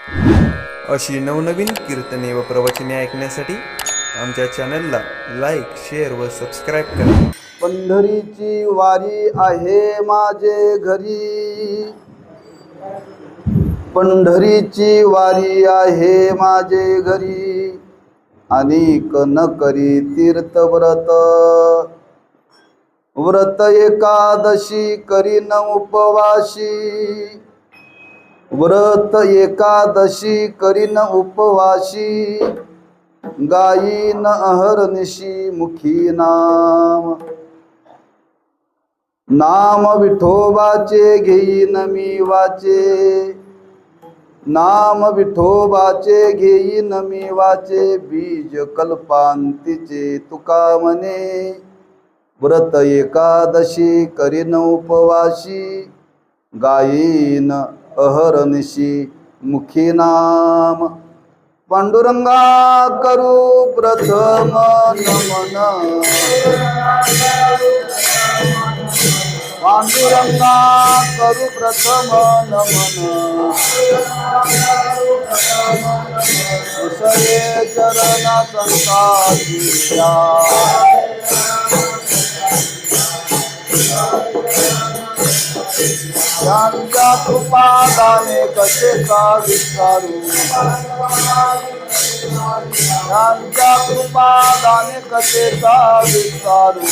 अशी नवनवीन कीर्तने व प्रवचने ऐकण्यासाठी आमच्या चॅनलला लाईक, शेअर व सबस्क्राईब करा. पंढरीची वारी आहे माझे घरी, पंढरीची वारी आहे माझे घरी, अनेक न करी तीर्थ व्रत, व्रत एकादशी करीन उपवाशी, व्रत एकादशी करीन उपवाशी, गायीन अहर्निशी मुखी नाम, नाम विठोबाचे घेईन मी वाचे, नाम विठोबाचे घेईन मी वाचे, बीज कल्पांतीचे तुका म्हणे, व्रत एकादशी करीन उपवाशी, गायीन अहर्निशी मुखी नाम, पांडुरंगा करू प्रथम नमन, पांडुरंगा करू प्रथम नमन, उसळे चरणा संताजिया, त्यांच्या कृपादाने कसे का विचारू, त्यांच्या कृपादाने कसे का विचारू,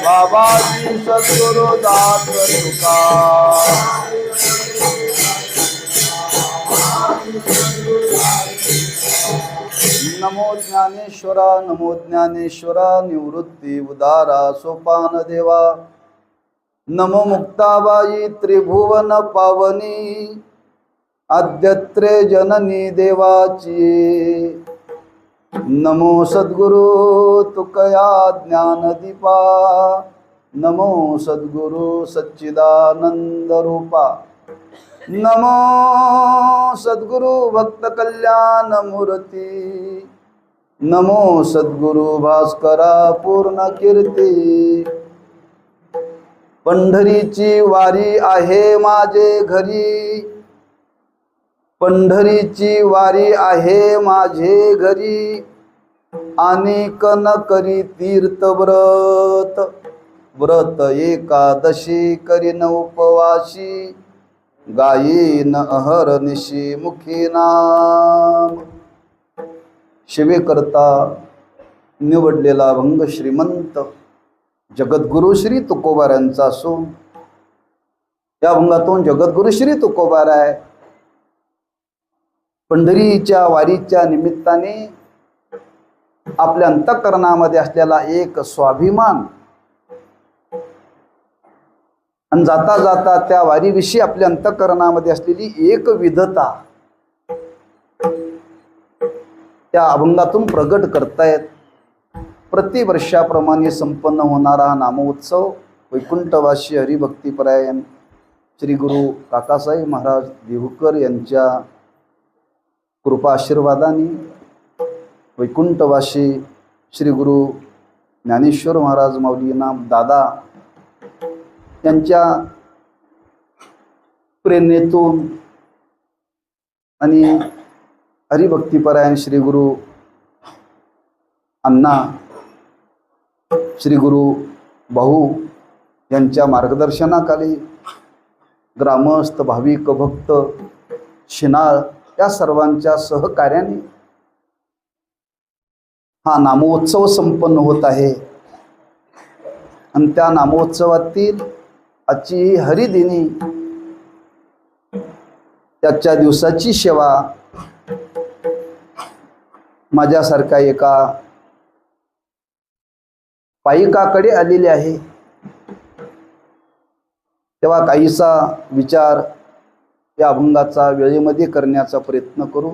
बाबाजी सद्गुरु दास तुका, नमो ज्ञानेश्वरा, नमो ज्ञानेश्वरा, निवृत्ती उदारा सोपान देवा, नमो मुक्ताबाई त्रिभुवन पावनी, आद्यत्रे जननी देवाची, नमो सद्गुरु तुकया ज्ञानदीपा, नमो सद्गुरु सच्चिदानंद रूपा, नमो सद्गुरु भक्त कल्याण मूर्ती, नमो सद्गुरु भास्करा पूर्ण कीर्ती, पंढरीची वारी आहे माझे घरी, पंढरीची वारी आहे माझे घरी, अनेक न करी तीर्थ व्रत, व्रत एकादशी करीन उपवाशी, गायीन अहर्निशी मुखी नाम. शिवेकरता निवडलेला भंग श्रीमंत जगद्गुरु श्री तुकोबारायांचा असून या भंगातून जगद्गुरु श्री तुकोबाराय पंढरीच्या वारीच्या निमित्ताने आपल्या अंतःकरणामध्ये असलेला एक स्वाभिमान आणि जाता जाता त्या वारीविषयी आपल्या अंतःकरणामध्ये असलेली एक विधता त्या अभंगातून प्रगट करतायत. प्रतिवर्षाप्रमाणे संपन्न होणारा नामोत्सव वैकुंठवासी हरिभक्तीपरायण श्री गुरु काकासाहेब महाराज देहूकर यांच्या कृपा आशीर्वादाने वैकुंठवासी श्री गुरु ज्ञानेश्वर महाराज माऊली नाम दादा यांच्या प्रेरणेतून आणि हरिभक्तीपरायण श्री गुरु अण्णा श्री गुरु भाऊ यांच्या मार्गदर्शनाखाली ग्रामस्थ भाविक भक्त शिनाळ या सर्वांच्या सहकार्याने हा नामोत्सव संपन्न होत आहे. आणि त्या नामोत्सवातील आजची हरिदिनी त्याच्या दिवसाची सेवा माझ्यासारख्या एका पायिकाकडे आलेली आहे. तेव्हा काहीसा विचार या अभंगाचा वेळेमध्ये करण्याचा प्रयत्न करू.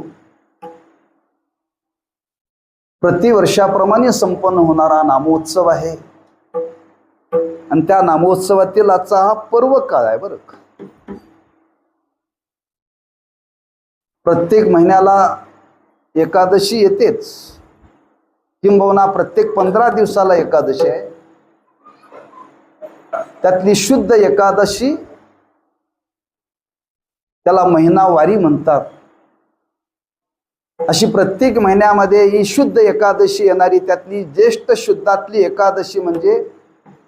प्रतिवर्षाप्रमाणे संपन्न होणारा नामोत्सव आहे आणि त्या नामोत्सवातील आजचा हा पर्व काळ आहे. बरं, प्रत्येक महिन्याला एकादशी येतेच, किंबहुना प्रत्येक 15 दिवसाला एकादशी आहे. त्यातली शुद्ध एकादशी त्याला महिनावारी म्हणतात. अशी प्रत्येक महिन्यामध्ये ही शुद्ध एकादशी येणारी, त्यातली ज्येष्ठ शुद्धातली एकादशी म्हणजे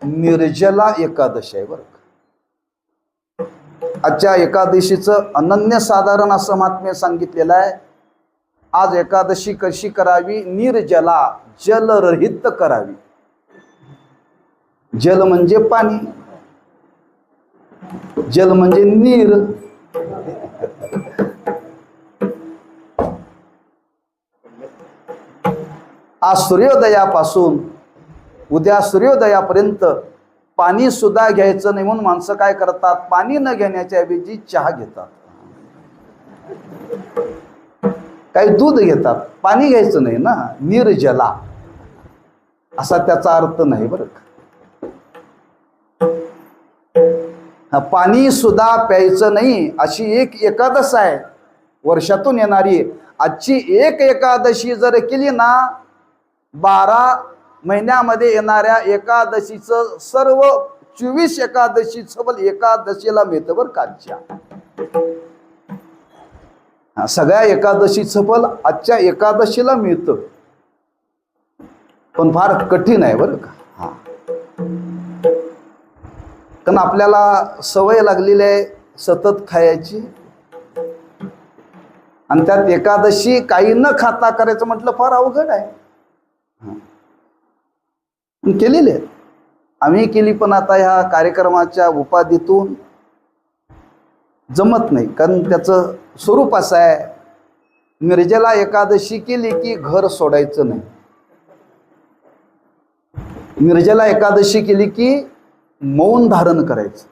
निर्जला एकादशी आहे बरं का. आजच्या एकादशीचं अनन्यसाधारण असं महात्म्य सांगितलेलं आहे. आज एकादशी कशी करावी? निर्जला, जलरहित करावी. जल म्हणजे पाणी, जल म्हणजे नीर. आज सूर्योदयापासून उद्या सूर्योदयापर्यंत पाणी सुद्धा घ्यायचं नाही म्हणून माणसं काय करतात? पाणी न घेण्याच्या ऐवजी चहा घेतात, काही दूध घेतात. पाणी घ्यायचं नाही ना, निर्जला असा त्याचा अर्थ नाही बरं का. पाणी सुद्धा प्यायचं नाही अशी एक एकादश आहे वर्षातून येणारी. आजची एक एकादशी जर केली ना, 12 महिन्यामध्ये येणाऱ्या एकादशीचं सर्व 24 एकादशीचं फल एकादशीला मिळतं बरं का. सगळ्या एकादशीचं फल आजच्या एकादशीला मिळतं, पण फार कठीण आहे बरं का. कारण आपल्याला सवय लागलेली आहे सतत खायची, आणि त्यात एकादशी काही न खाता करायचं म्हटलं फार अवघड आहे. केलेली आहे आम्ही केली, पण आता ह्या कार्यक्रमाच्या उपाधीतून जमत नाही. कारण त्याचं स्वरूप असं आहे, निर्जला एकादशी केली की घर सोडायचं नाही. निर्जला एकादशी केली की मौन धारण करायचं.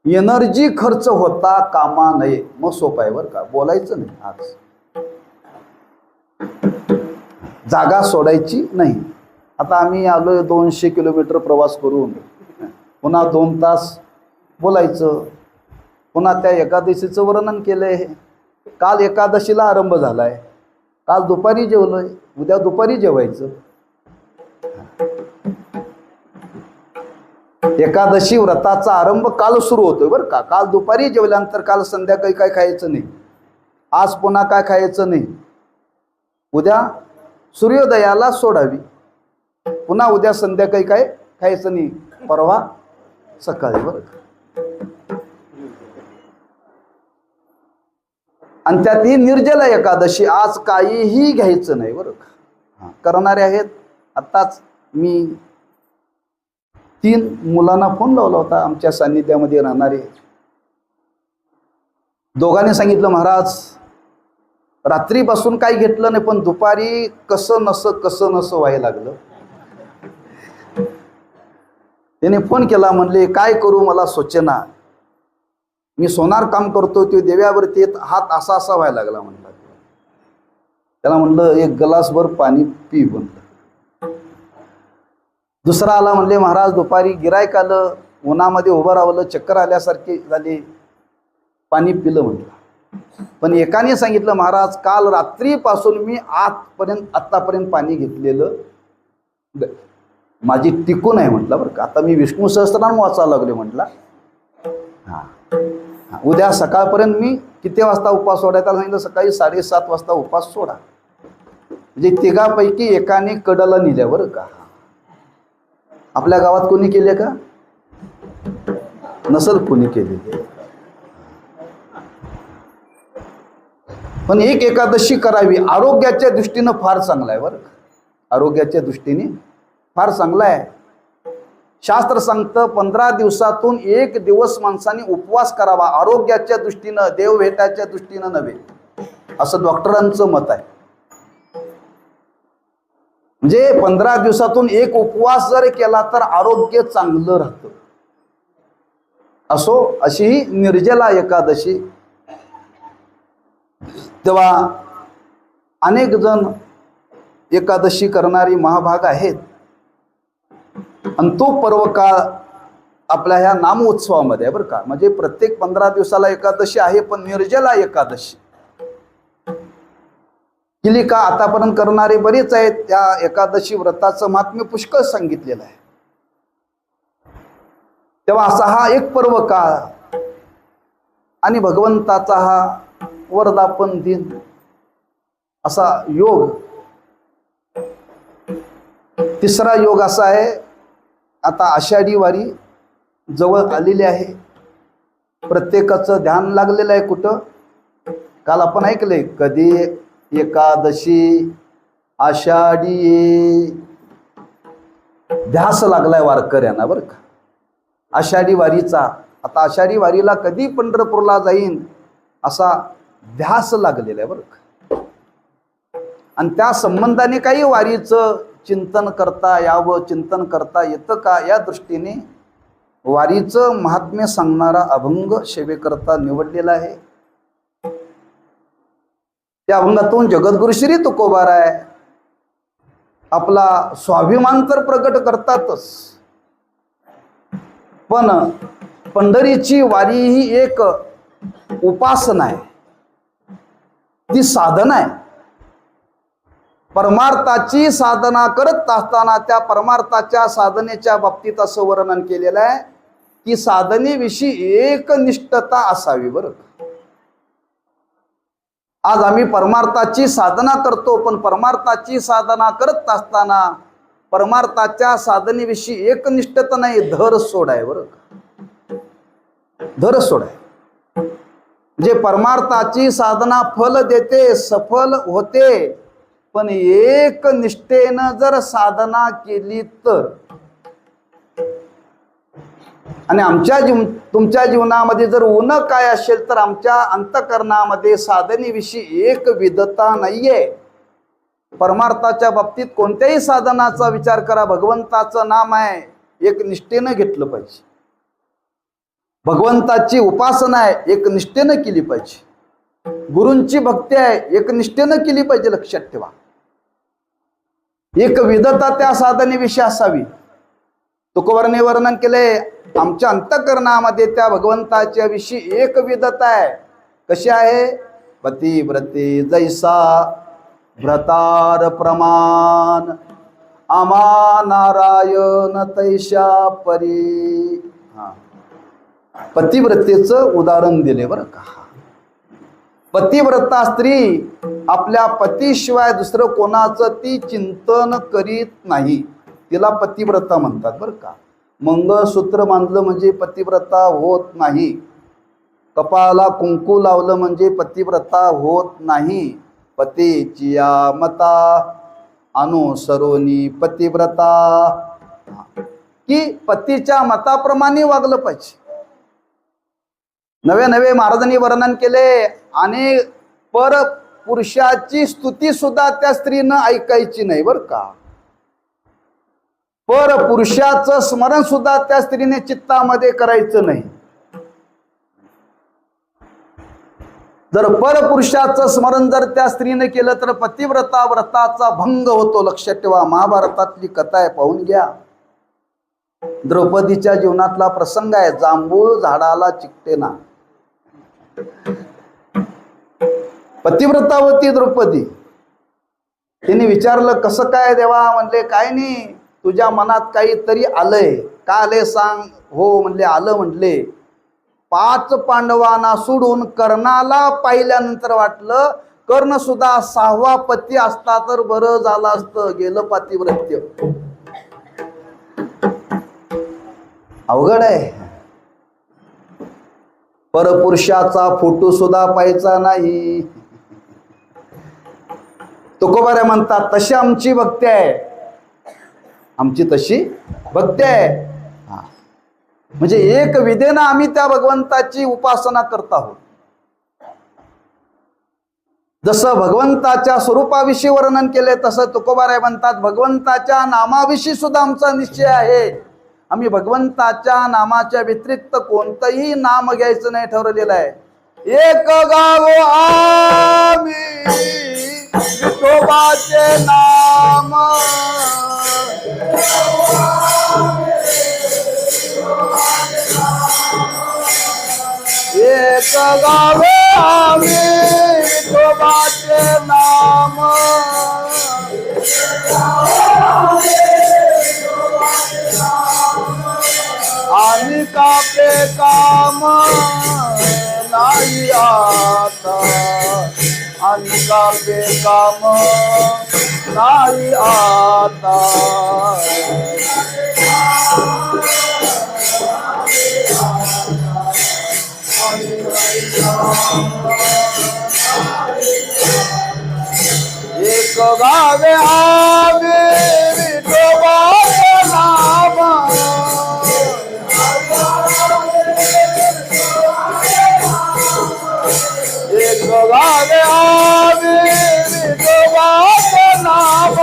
एनर्जी खर्च होता कामा नये. मग सोपं आहे बरं का, बोलायचं नाही. आज जागा सोडायची नाही. आता आम्ही आलोय 200 किलोमीटर प्रवास करून, पुन्हा 2 तास बोलायचं. पुन्हा त्या एकादशीचं वर्णन केलंय. काल एकादशीला आरंभ झालाय, काल दुपारी जेवलोय, उद्या दुपारी जेवायचं. एकादशी व्रताचा आरंभ काल सुरू होतोय बरं का. काल दुपारी जेवल्यानंतर काल संध्याकाळी काय खायचं नाही. आज पुन्हा काय खायचं नाही. उद्या सूर्योदयाला सोडावी, पुन्हा उद्या संध्याकाळी काय खायचं नाही, परवा सकाळी बरं का. आणि त्यात ही निर्जला एकादशी. आज काहीही घ्यायचं नाही बरं का. करणारे आहेत. आताच मी 3 मुलांना फोन लावला होता, आमच्या सान्निध्यामध्ये राहणारे. दोघांनी सांगितलं, महाराज रात्रीपासून काही घेतलं नाही, पण दुपारी कसं नसं व्हायला लागलं. त्याने फोन केला, म्हणले काय करू मला सूचना. मी सोनार काम करतो, ते देव्यावरती हात असा व्हायला लागला म्हणला. त्याला म्हणलं 1 ग्लासभर पाणी पी म्हणलं. दुसरा आला, म्हणले महाराज दुपारी गिरायक आलं, उन्हामध्ये उभं राहिलं, चक्कर आल्यासारखे झाले, पाणी पिलं म्हटलं. पण एकाने सांगितलं, महाराज काल रात्रीपासून मी आतापर्यंत पाणी घेतलेलं माझी टिकून आहे म्हटलं बरं का. आता मी विष्णू सहस्त्रनाम वाचायला लागले म्हटलं. उद्या सकाळपर्यंत मी किती वाजता उपास सोडायचा सांगितलं, सकाळी 7:30 वाजता उपास सोडा. म्हणजे तिघापैकी एकाने कडला नेल्या बरं का. आपल्या गावात कोणी केले का? नसल कोणी केले. पण एक एकादशी करावी. आरोग्याच्या दृष्टीनं फार चांगलं आहे बरं का. आरोग्याच्या दृष्टीने फार चांगलं आहे. शास्त्र सांगतं 15 दिवसातून 1 दिवस माणसाने उपवास करावा. आरोग्याच्या दृष्टीनं, देवभेटाच्या दृष्टीनं नव्हे, असं डॉक्टरांचं मत आहे. म्हणजे 15 दिवसातून 1 उपवास जर केला तर आरोग्य चांगलं राहतं. असो अशी ही निर्जला एकादशी. तेव्हा अनेक जण एकादशी करणारी महाभाग आहेत, आणि तो पर्व काळ आपल्या ह्या नामोत्सवामध्ये आहे बरं का. म्हणजे प्रत्येक 15 दिवसाला एकादशी आहे, पण निर्जला एकादशी केली का आतापर्यंत करणारे बरेच आहेत. त्या एकादशी व्रताचं महात्म्य पुष्कळ सांगितलेलं आहे. तेव्हा असा हा एक पर्व काळ आणि भगवंताचा हा वर्धापन दिन असा योग. तिसरा योग असा आहे, आता आषाढी वारी जवळ आलेली आहे. प्रत्येकाचं ध्यान लागलेलं आहे कुठं? काल आपण ऐकलंय, कधी एकादशी आषाढी ये. ध्यास लागलाय वारकऱ्यांना बरं का आषाढी वारीचा. आता आषाढी वारीला कधी पंढरपूरला जाईन असा ध्यास लागलेला आहे बरं का. आणि त्या संबंधाने काही वारीचं चिंतन करता यावं, चिंतन करता येतं का, या दृष्टीने वारीचं महात्म्य सांगणारा अभंग सेवेकरता निवडलेला आहे. त्या अभंगातून जगद्गुरु श्री तुकोबाराय आपला स्वाभिमान तर प्रगट करतातच, पण पंढरीची वारी ही एक उपासना आहे, ती साधना आहे. परमार्थाची साधना करत असताना त्या परमार्थाच्या साधनेच्या बाबतीत असं वर्णन केलेलं आहे की साधनेविषयी एकनिष्ठता असावी बरं. आज आम्ही परमार्थाची साधना करतो, पण परमार्थाची साधना करत असताना परमार्थाच्या साधनेविषयी एकनिष्ठता नाही, धर सोड आहे बरं. धर सोड आहे. जे परमार्थाची साधना फल देते, सफल होते, पण एक निष्ठेनं जर साधना केली तर. आणि तुमच्या जीवनामध्ये जर ऊन काय असेल तर आमच्या अंतःकरणामध्ये साधनेविषयी एक विधता नाहीये. परमार्थाच्या बाबतीत कोणत्याही साधनाचा विचार करा, भगवंताचं नाम आहे, एक निष्ठेनं घेतलं पाहिजे. भगवंताची उपासना आहे, एक निष्ठेनं केली पाहिजे. गुरूंची भक्ती आहे, एक निष्ठेनं केली पाहिजे. लक्षात ठेवा, एक विधता त्या साधनेविषयी असावी. तुकोबाराने वर्णन केले, आमच्या अंतःकरणामध्ये त्या भगवंताच्या विषयी एक विधता आहे. कशी आहे? पतिव्रते जैसा भ्रतार प्रमाण, आमा नारायण तैशा परी. पतिव्रतेचं उदाहरण दिले बरं का. पतिव्रता स्त्री आपल्या पतीशिवाय दुसरं कोणाचं ती चिंतन करीत नाही, तिला पतिव्रता म्हणतात बरं का. मंगळसूत्र बांधलं म्हणजे पतिव्रता होत नाही, कपाळाला कुंकू लावलं म्हणजे पतिव्रता होत नाही. पतीचिया मता अनुसरोनी पतिव्रता, की पतीच्या मताप्रमाणे वागलं पाहिजे. नवे नवे महाराजांनी वर्णन केले, आणि पर पुरुषाची स्तुती सुद्धा त्या स्त्रीनं ऐकायची नाही बरं का. पर पुरुषाचं स्मरण सुद्धा त्या स्त्रीने चित्तामध्ये करायचं नाही. जर पर पुरुषाचं स्मरण जर त्या स्त्रीने केलं तर पतिव्रता व्रताचा भंग होतो. लक्षात ठेवा, महाभारतातली कथा आहे, पाहून घ्या. द्रौपदीच्या जीवनातला प्रसंग आहे. जांभूळ झाडाला चिकटे ना. पतिव्रता होती द्रौपदी. तिने विचारलं, कसं काय देवा? म्हणले, काय नाही, तुझ्या मनात काहीतरी आलंय. का आले सांग? हो म्हणले, आलं. म्हणले, 5 पांडवांना सोडून कर्णाला पाहिल्यानंतर वाटलं कर्ण सुद्धा 6वा पती असता तर बरं झालं असतं. गेलं पतिव्रत्य. अवघड आहे. परपुरुषाचा फोटो सुद्धा पाहायचा नाही. तुकोबारे म्हणतात, तशी आमची भक्ती आहे. आमची तशी भक्ती आहे. म्हणजे एक विधेनं आम्ही त्या भगवंताची उपासना करत आहोत. जसं भगवंताच्या स्वरूपाविषयी वर्णन केले तसं तुकोबाराय म्हणतात, भगवंताच्या नामाविषयी सुद्धा आमचा निश्चय आहे. आम्ही भगवंताच्या नामाच्या व्यतिरिक्त कोणतंही नाम घ्यायचं नाही ठरवलेलं आहे. एक गाव आम्ही विठोबाचे नाम, एक गावे आम्ही विठोबाचे नाम, आणि कापे काम नाही. आता आणि का बेकाम नाही आता एक गावे आवे विठोबाचं नाम एक गावे आवे विठोबाचं नाम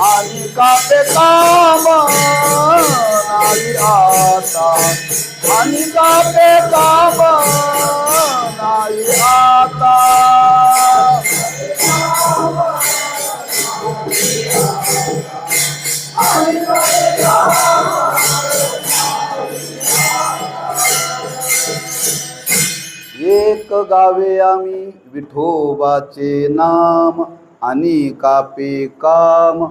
आणि कापे काम नाही आता आणि कापे काम नाही आता एक गावे आम्ही विठोबाचे नाम आणि कापे काम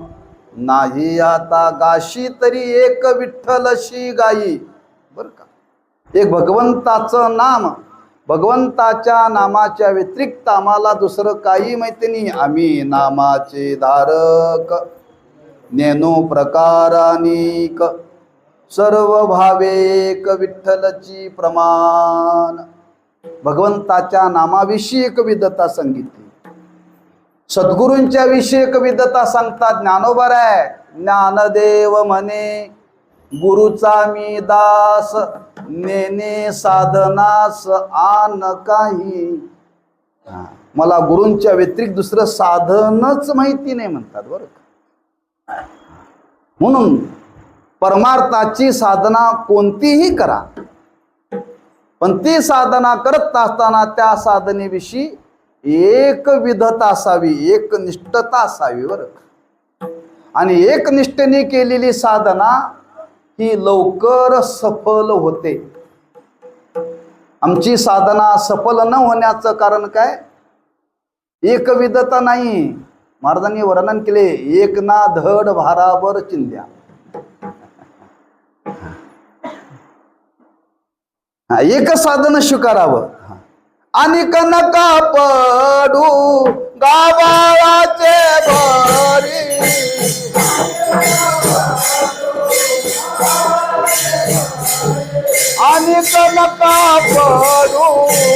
नाही आता गाशी तरी एक विठ्ठलशी गाई बर का. एक भगवंताचं नाम, भगवंताच्या नामाच्या व्यतिरिक्त आम्हाला दुसरं काही माहिती नाही. आम्ही नामाचे धारक नेनो प्रकारानिक सर्व भावेक विठ्ठलची प्रमाण. भगवंताच्या नामाविषयी एक विधता सांगितली, सद्गुरूंच्या विषयी एक विधता सांगतात. ज्ञानोबर आहे, ज्ञानदेव म्हणे गुरुचा मी दास नेने साधनास आन काही. मला गुरूंच्या व्यतिरिक्त दुसरं साधनच माहिती नाही म्हणतात बरं का. म्हणून परमार्थाची साधना कोणतीही करा, पण ती साधना करत असताना त्या साधनेविषयी एक विधता असावी, एक निष्ठता असावी बरं का. आणि एक निष्ठेने केलेली साधना ही लवकर सफल होते. आमची साधना सफल न होण्याचं कारण काय? एक विधता नाही. महाराजांनी वर्णन केले, एक ना धड भाराभर चिंध्या. एक साधन स्वीकारावं आणि नका पडू गावाचे भरी आणि नका पडू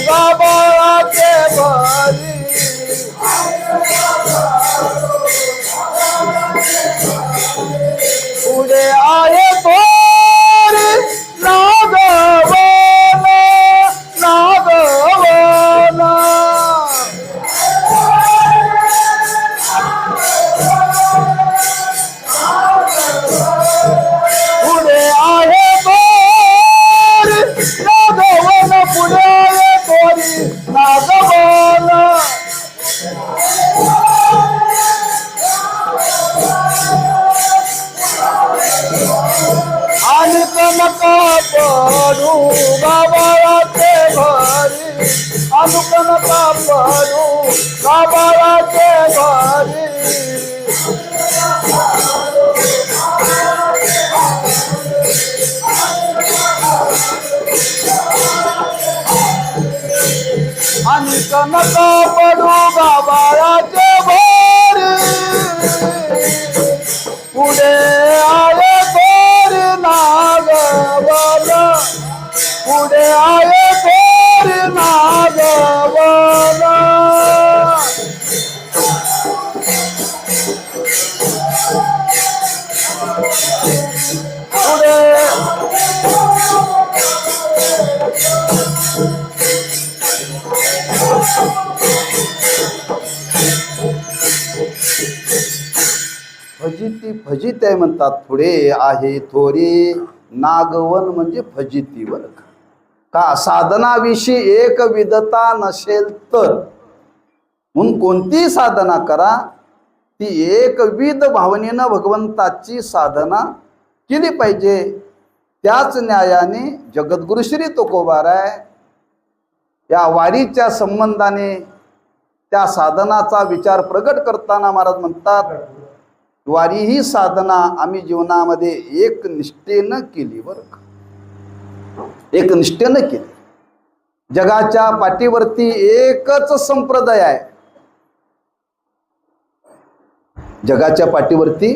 गावाचे भरी पुढे आहे थोरी नागवन नागवन पुढे आहे थोरी नागवन पुढे आहे थोरी नागवन आणि नका पडू गावाचे घरी आणि नका पडू गावाचे घरी आणि नका पडू गावाचे घरी पुढे आले नागवन पुढे आहे थोरी नागवन पुढे फजिती फजित आहे म्हणतात. पुढे आहे थोरी नागवन म्हणजे फजिती बरं का. साधनाविषयी एक विधता नसेल तर, म्हणून कोणती साधना करा ती एक विध भावनेनं भगवंताची साधना केली पाहिजे. त्याच न्यायाने जगद्गुरु श्री तुकोबाराय या वारीच्या संबंधाने त्या साधनाचा विचार प्रगट करताना महाराज म्हणतात, वारी ही साधना आम्ही जीवनामध्ये एक निष्ठेनं केली बरं का, एक निष्ठेनं केली. जगाच्या पाठीवरती एकच संप्रदाय आहे, जगाच्या पाठीवरती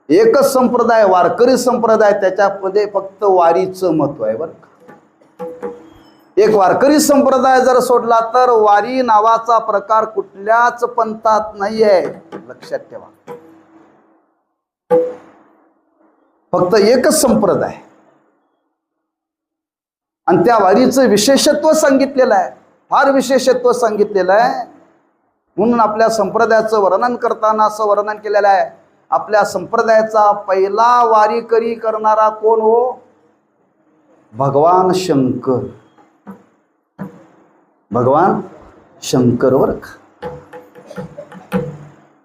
एकच संप्रदाय, वारकरी संप्रदाय. त्याच्यामध्ये फक्त वारीचं महत्व आहे बरं का. एक वारकरी संप्रदाय जर सोडला तर वारी नावाचा प्रकार कुठल्याच पंथात नाही आहे, लक्षात ठेवा. फक्त एकच संप्रदाय आणि त्या वारीचं विशेषत्व सांगितलेलं आहे, फार विशेषत्व सांगितलेलं आहे. म्हणून आपल्या संप्रदायाचं वर्णन करताना असं वर्णन केलेलं आहे, आपल्या संप्रदायाचा पहिला वारीकरी करणारा कोण हो? भगवान शंकर. भगवान शंकर बरं का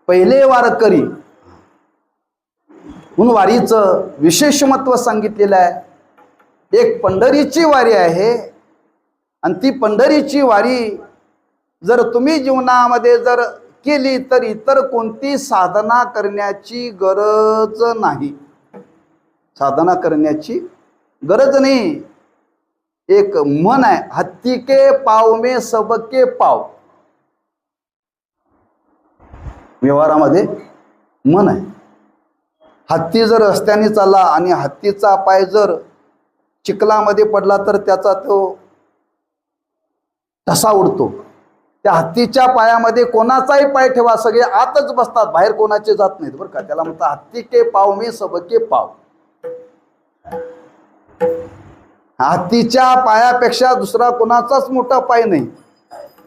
पहिले वारकरी. म्हणून वारीचं विशेष महत्व सांगितलेलं आहे. एक पंढरीची वारी आहे आणि ती पंढरीची वारी जर तुम्ही जीवनामध्ये जर केली तर इतर कोणती साधना करण्याची गरज नाही, साधना करण्याची गरज नाही. एक म्हण आहे, हत्ती के पाव में सबके पाव. व्यवहारामध्ये म्हण आहे, हत्ती जर रस्त्याने चालला आणि हत्तीचा पाय जर चिखलामध्ये पडला तर त्याचा तो ठसा उडतो. त्या हत्तीच्या पायामध्ये कोणाचाही पाय ठेवा, सगळे आतच बसतात, बाहेर कोणाचे जात नाहीत बरं का. त्याला म्हणतात हत्ती के पाव में सबके पाव. हत्तीच्या पायापेक्षा दुसरा कोणाचाच मोठा पाय नाही.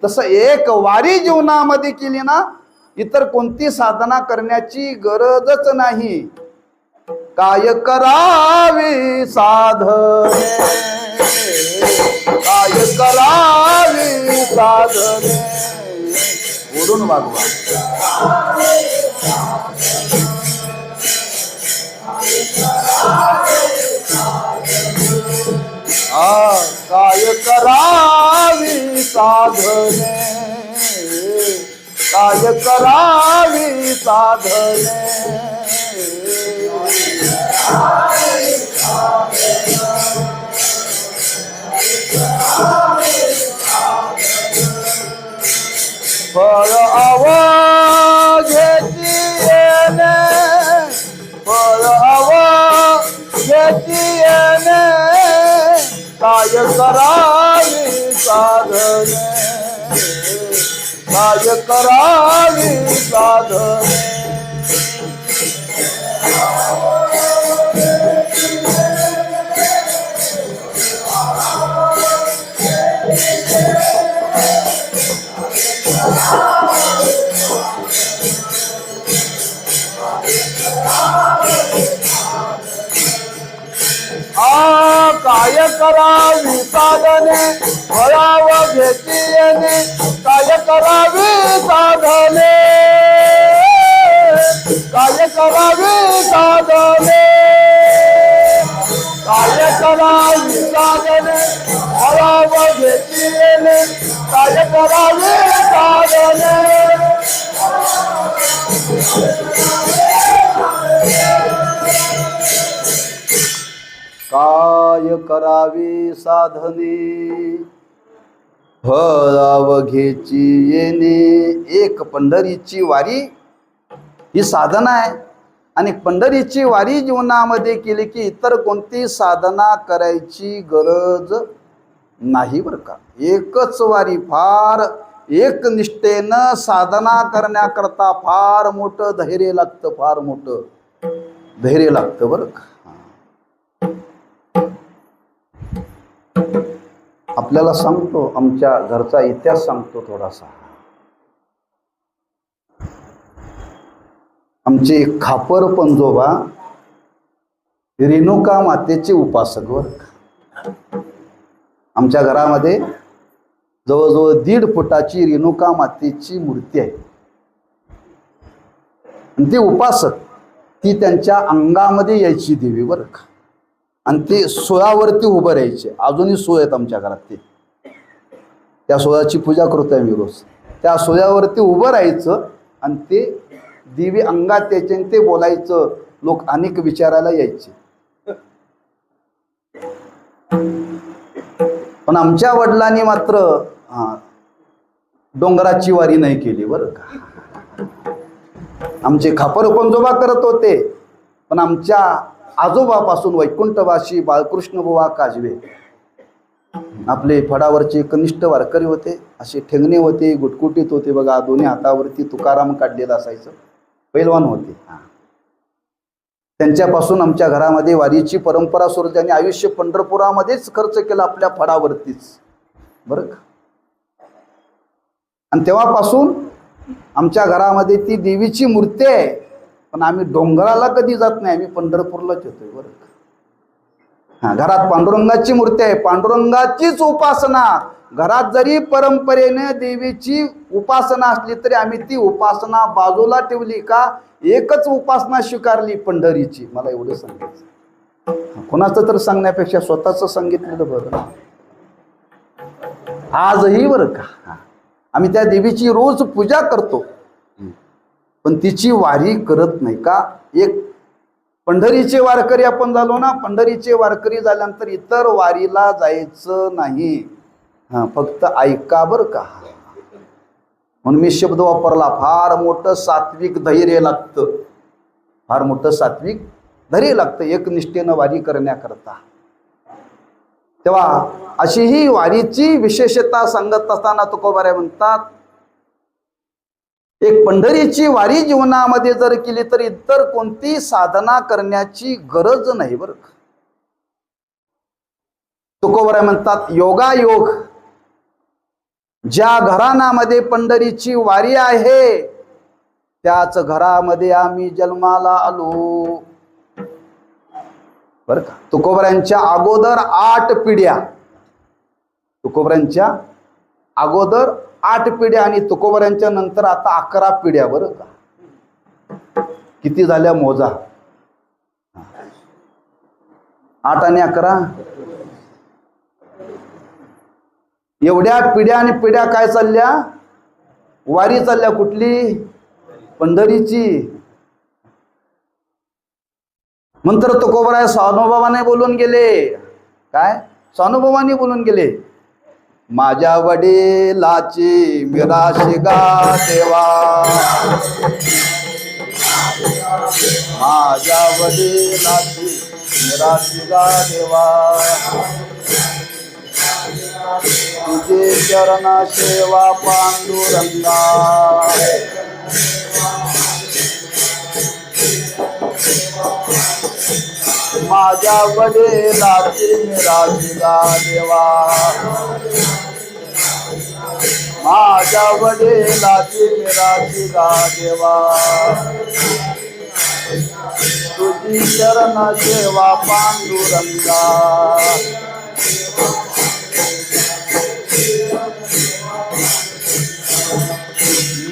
तसं एक वारी जीवनामध्ये केली ना, इतर कोणती साधना करण्याची गरजच नाही. काय करावी साधने, काय करावी साधने, ओढून वागवा. काय करावी साधने, काय करावी साधने. फळ अवघ्याची येणे, फळ अवघ्याची येणे, काय करावी साधने, काय करावी साधने. काय करावी साधने, फळाव घेती येणे, काय करावी साधने, काय करावी साधने, काय करावी साधने, फळाव घेती येणे, काय करावी साधने. काय करावी साधने, फळावघेची येणे. एक पंढरीची वारी ही साधना आहे आणि पंढरीची वारी जीवनामध्ये केली की इतर कोणती साधना करायची गरज नाही बरं का. एकच वारी, फार एक निष्ठेनं साधना करण्याकरता फार मोठं धैर्य लागतं, फार मोठं धैर्य लागतं बरं का. आपल्याला सांगतो, आमच्या घरचा इतिहास सांगतो थोडासा. आमचे खापर पंजोबा रेणुका मातेचे उपासक वर. आमच्या घरामध्ये जवळजवळ 1.5 फुटाची रेणुका मातेची मूर्ती आहे. आणि ते उपासक, ती त्यांच्या अंगामध्ये यायची देवी बरं का. आणि ते सोळावरती उभं राहायचे. अजूनही सोय आहेत आमच्या घरात. ते त्या सोळाची पूजा करतोय मी रोज. त्या सोळ्यावरती उभं राहायचं आणि ते दिवे अंगात यायचे आणि ते बोलायचं, लोक अनेक विचारायला यायचे. पण आमच्या वडिलांनी मात्र डोंगराची वारी नाही केली बरं का. आमचे खापर पंजोबा करत होते, पण आमच्या आजोबापासून वैकुंठवासी बाळकृष्ण बुवा काजवे आपले फडावरचे कनिष्ठ वारकरी होते. असे ठेंगणे होते, गुटकुटीत होते बघा, दोन्ही हातावरती तुकाराम काढलेलं असायचं, पैलवान होते. त्यांच्यापासून आमच्या घरामध्ये वारीची परंपरा सुरू झाली. आयुष्य पंढरपुरामध्येच खर्च केला आपल्या फडावरतीच बरं का. आणि तेव्हापासून आमच्या घरामध्ये ती देवीची मूर्ती आहे, पण आम्ही डोंगराला कधी जात नाही, आम्ही पंढरपूरलाच येतोय बरं का. घरात पांडुरंगाची मूर्ती आहे, पांडुरंगाचीच उपासना. घरात जरी परंपरेने देवीची उपासना असली तरी आम्ही ती उपासना बाजूला ठेवली का, एकच उपासना स्वीकारली, पंढरीची. मला एवढं सांगायचं, कोणाचं तर सांगण्यापेक्षा स्वतःच सांगितलेलं बरं. आजही बरं का आम्ही त्या देवीची रोज पूजा करतो, पण तिची वारी करत नाही का. एक पंढरीचे वारकरी आपण झालो ना, पंढरीचे वारकरी झाल्यानंतर इतर वारीला जायचं नाही, फक्त ऐका बरं का. म्हणून मी शब्द वापरला, फार मोठं सात्विक धैर्य लागतं, फार मोठं सात्विक धैर्य लागतं एकनिष्ठेनं वारी करण्याकरता. तेव्हा अशी ही वारीची विशेषता सांगत असताना तुकोबाराय म्हणतात, एक पंढरीची वारी जीवनामध्ये जर केली तर इतर कोणती साधना करण्याची गरज नाही बरं का. तुकोबाराय म्हणतात, योगायोग ज्या घराण्यामध्ये पंढरीची वारी आहे त्याच घरामध्ये आम्ही जन्माला आलो बरं का. तुकोबरांच्या अगोदर 8 पिढ्या, तुकोबरांच्या अगोदर 8 पिढ्या आणि तुकोबरांच्या नंतर आता 11 पिढ्या बरं का. किती झाल्या मोजा, 8 आणि 11, एवढ्या पिढ्या आणि पिढ्या काय चालल्या, वारी चालल्या. कुठली, पंढरीची. नंतर तुकोबराय स्वानुभवाने बोलून गेले, काय स्वानुभवाने बोलून गेले, माझ्या वडिलाची मिराशी गा देवा, माझ्या वडिलाची मिराशी गा देवा, तुझे चरणा सेवा पांडुरंगा, माझ्या वडिलाची मिराशी गा देवा, माझ्या वडिलाची मिराशी गा देवा, तुझी चरण सेवा पांडुरंगा,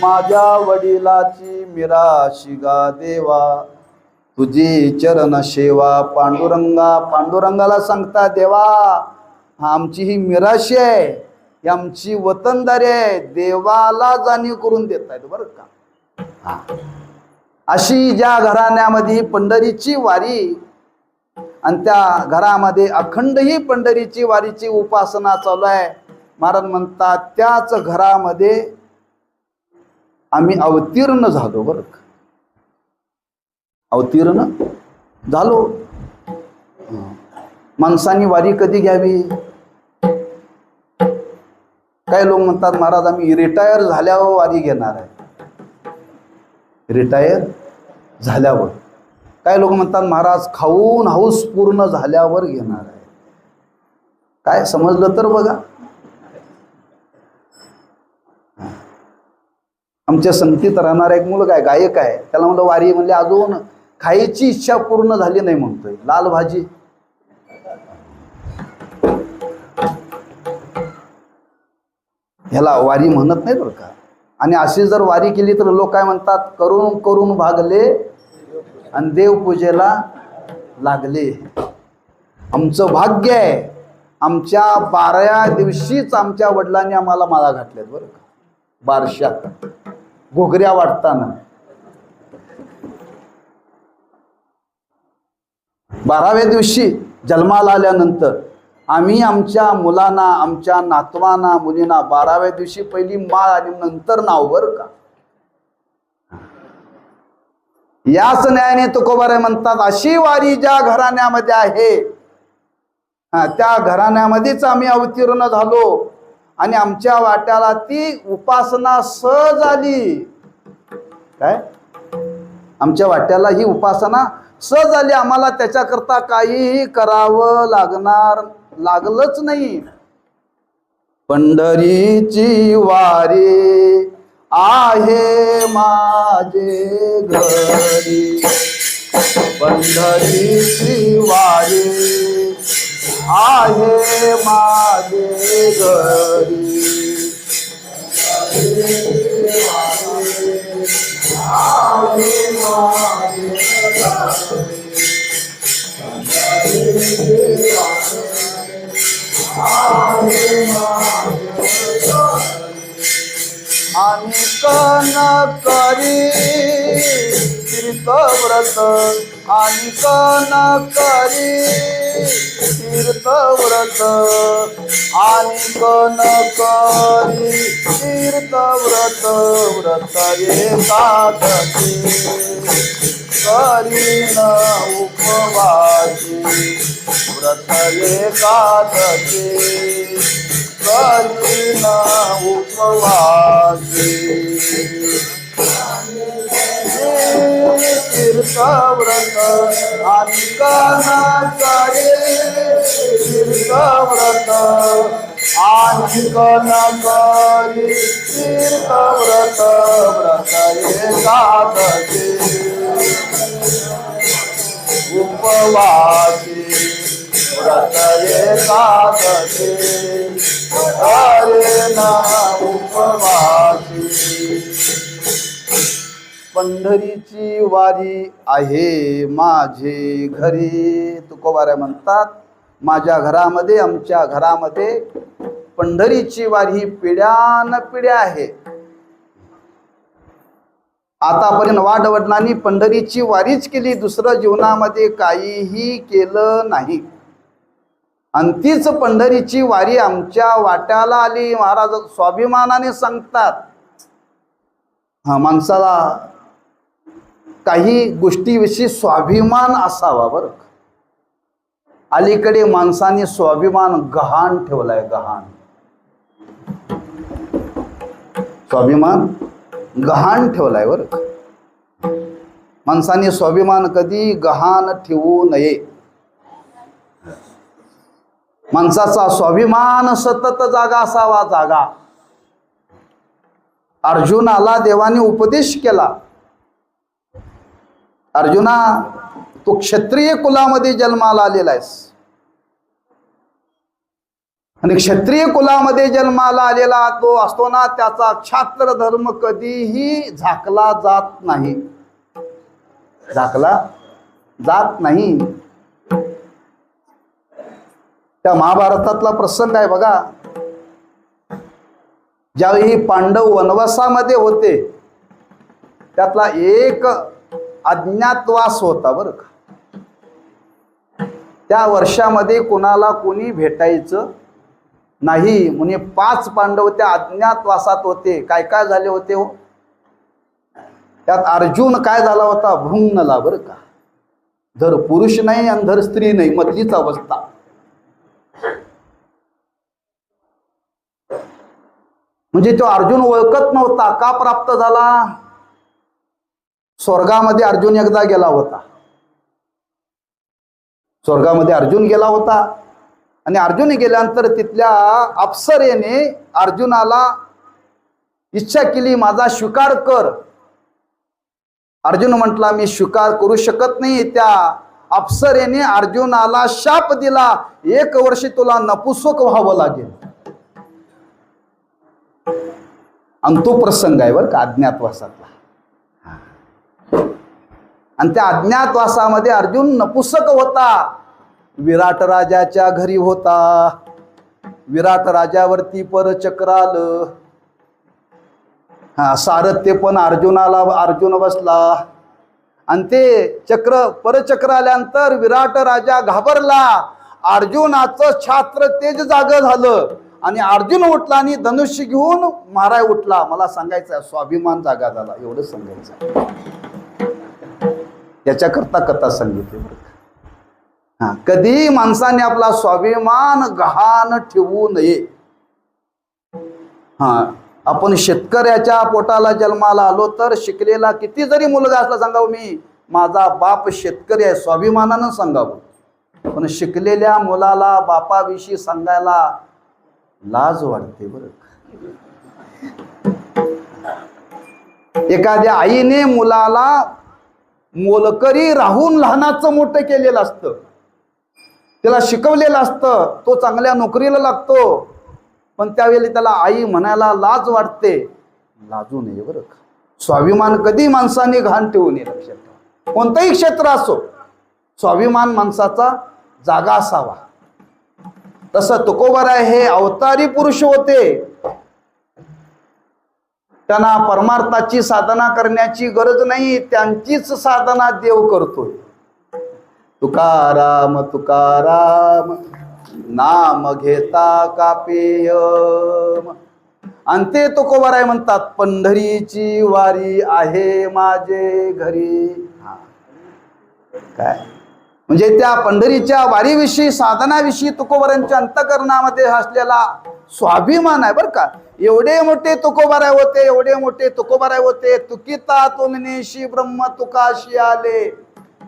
माझ्या वडिलाची मिराशी गा देवा, तुझी चरण सेवा पांडुरंगा. पांडुरंगाला सांगता, देवा आमची ही मिराशी आहे, ही आमची वतनदारी आहे, देवाला जाणीव करून देत आहेत बरं का. अशी ज्या घराण्यामध्ये पंढरीची वारी आणि त्या घरामध्ये अखंड ही पंढरीची वारीची उपासना चालू आहे, महाराज म्हणतात त्याच घरामध्ये आम्ही अवतीर्ण झालो बरं का. अवतीर्ण झालो. माणसांनी वारी कधी घ्यावी, काही लोक म्हणतात महाराज आम्ही रिटायर झाल्यावर वारी घेणार आहे, रिटायर झाल्यावर. काही लोक म्हणतात महाराज खाऊन हाऊस पूर्ण झाल्यावर घेणार आहे. काय समजलं तर बघा. आमच्या संगतीत राहणारा एक मुलगा आहे, गायक आहे, त्याला म्हणलं वारी म्हणले अजून खायची इच्छा पूर्ण झाली नाही म्हणतोय, लाल भाजी. ह्याला वारी म्हणत नाही बरं का. आणि अशी जर वारी केली तर लोक काय म्हणतात, करून करून भागले आणि देवपूजेला लागले. आमचं भाग्य आहे, आमच्या 12व्या दिवशीच आमच्या वडिलांनी आम्हाला माळा घातल्यात बरं का. बारशात घोगऱ्या वाटताना 12व्या दिवशी जन्माला आल्यानंतर आम्ही आमच्या मुलांना, आमच्या नातवांना, मुलींना 12व्या दिवशी पहिली माळ आणि नंतर नाव, बरं का. याच न्यायाने तुकोबाराय म्हणतात, अशी वारी ज्या घराण्यामध्ये आहे त्या घराण्यामध्येच आम्ही अवतीर्ण झालो आणि आमच्या वाट्याला ती उपासना सहज आली. काय? आमच्या वाट्याला ही उपासना सहज आली. आम्हाला त्याच्याकरता काहीही करावं लागलंच नाही. पंढरीची वारी आहे माझे घरी, पंढरीची वारी आहे माझे घरी. आणि कन करी तीर्थव्रत, आणि कन करी तीर्थव्रत, आणि कन करी तीर्थव्रत. व्रत एकादशी करीन उपवासी, व्रत एकादशी करीन उपवासी. तीर्थव्रत आणि कन करी तीर्थव्रत, आणि कन करी तीर्थव्रत. व्रत एकादशी उपवासी, व्रत एकादशी करेन उपवासी. पंढरीची वारी आहे माझे घरी. तुकोबाराय म्हणतात, माझ्या घरामध्ये, आमच्या घरामध्ये पंढरीची वारी पिढ्यान पिढ्या आहे. आतापर्यंत वाडवडिलांनी पंढरीची वारीच केली, दुसरं जीवनामध्ये काहीही केलं नाही. आणि तीच पंढरीची वारी आमच्या वाट्याला आली. महाराज स्वाभिमानाने सांगतात, माणसाला काही गोष्टीविषयी स्वाभिमान असावा, बरं. अलीकडे माणसाने स्वाभिमान गहाण ठेवलाय, गहाण. स्वाभिमान गहाण ठेवलाय, बरं. माणसाने स्वाभिमान कधी गहाण ठेवू नये. माणसाचा स्वाभिमान सतत जागा असावा, जागा. अर्जुनाला देवाने उपदेश केला. अर्जुना, तू क्षत्रिय कुलामध्ये जन्माला आलेला आहेस आणि क्षत्रिय कुलामध्ये जन्माला आलेला तो असतो ना, त्याचा क्षात्र धर्म कधीही झाकला जात नाही, झाकला जात नाही. त्या महाभारतातला प्रसंग आहे बघा. ज्यावेळी पांडव वनवासामध्ये होते, त्यातला एक अज्ञातवास होता, बरं का. त्या वर्षामध्ये कोणाला कोणी भेटायचं नाही म्हणून 5 पांडव त्या अज्ञातवासात होते. काय काय झाले होते हो? त्यात अर्जुन काय झाला होता? भृंगला, बरं का. धर पुरुष नाही आणि धर स्त्री नाही, मधलीच अवस्था. म्हणजे तो अर्जुन ओळखत नव्हता. का प्राप्त झाला? स्वर्गामध्ये अर्जुन एकदा गेला होता. स्वर्गामध्ये अर्जुन गेला होता आणि अर्जुन गेल्यानंतर तिथल्या अप्सरेने अर्जुनाला इच्छा केली, माझा स्वीकार कर. अर्जुन म्हटला, मी स्वीकार करू शकत नाही. त्या अप्सरेने अर्जुनाला शाप दिला, 1 वर्ष तुला नपुसक व्हावं लागेल. आणि तो प्रसंग आहे बरं का, अज्ञातवासातला. आणि त्या अज्ञातवासामध्ये अर्जुन नपुसक होता. विराट राजाच्या घरी होता. विराट राजावरती परचक्र आलं. सारथ्य पण अर्जुन बसला आणि ते चक्र परचक्र आल्यानंतर विराट राजा घाबरला. अर्जुनाचं छात्र तेज जाग झालं आणि अर्जुन उठला आणि धनुष्य घेऊन माराय उठला. मला सांगायचं स्वाभिमान जागा झाला, एवढं सांगायचं. याच्याकरता कथा सांगितली. हा, कधी माणसाने आपला स्वाभिमान गहाण ठेवू नये. हा, आपण शेतकऱ्याच्या पोटाला जन्माला आलो तर शिकलेला किती जरी मुलगा असला सांगावं मी माझा बाप शेतकरी आहे स्वाभिमानानं सांगावं. पण शिकलेल्या मुलाला बापाविषयी सांगायला लाज वाटते बरं. एखाद्या आईने मुलाला मोलकरी राहून लहानाचं मोठं केलेलं असतं, त्याला शिकवलेलं असतं, तो चांगल्या नोकरीला लागतो, पण त्यावेळी त्याला आई म्हणायला लाज वाटते. लाजू नये बरं. स्वाभिमान कधी माणसाने घाण ठेवू नये. लक्षात ठेवा, कोणतंही क्षेत्र असो स्वाभिमान माणसाचा जागा असावा. तसं तुकोबाराय हे अवतारी पुरुष होते. त्यांना परमार्थाची साधना करण्याची गरज नाही, त्यांचीच साधना देव करतोय. तुकाराम तुकाराम नाम घेता कापेयम. आणि ते तुकोबाराय म्हणतात पंढरीची वारी आहे माझे घरी. काय म्हणजे त्या पंढरीच्या वारीविषयी साधनाविषयी तुकोबारांच्या अंतःकरणामध्ये असलेला स्वाभिमान आहे बरं का. एवढे मोठे तुकोबाराय होते, एवढे मोठे तुकोबाराय होते. तुकिता तुमनेशी ब्रह्म तुकाशी आले,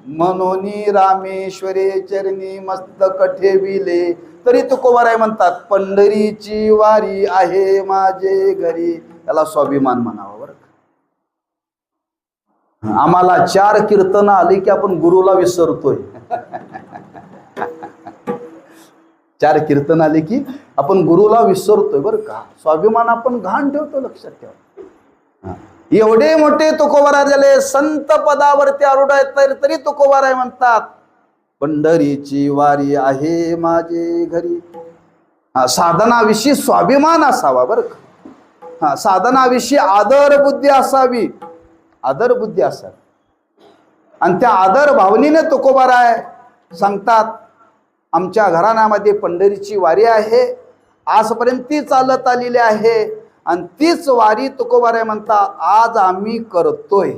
मनोनी रामेश्वरे चरणी मस्तक ठेविले. तरी तुकोबाराय म्हणतात पंढरीची वारी आहे माझे घरी. त्याला स्वाभिमान म्हणावं बरं. आम्हाला 4 कीर्तन आली की आपण गुरुला विसरतोय. 4 कीर्तन आले की आपण गुरुला विसरतोय बरं का. स्वाभिमान आपण घाण ठेवतो. लक्षात ठेवा. एवढे मोठे तुकोबाराय झाले, संत पदावरती आरूढ आहेत, तरी तुकोबाराय म्हणतात पंढरीची वारी आहे माझे घरी. साधनाविषयी स्वाभिमान असावा बरं का. साधनाविषयी आदर बुद्धी असावी, आदर बुद्धी असावी. आणि त्या आदर भावनेने तुकोबाराय सांगतात आमच्या घराण्यामध्ये पंढरीची वारी आहे, आजपर्यंत ती चालत आलेली आहे आणि तीच वारी तुकोबाराय म्हणतात आज आम्ही करतोय.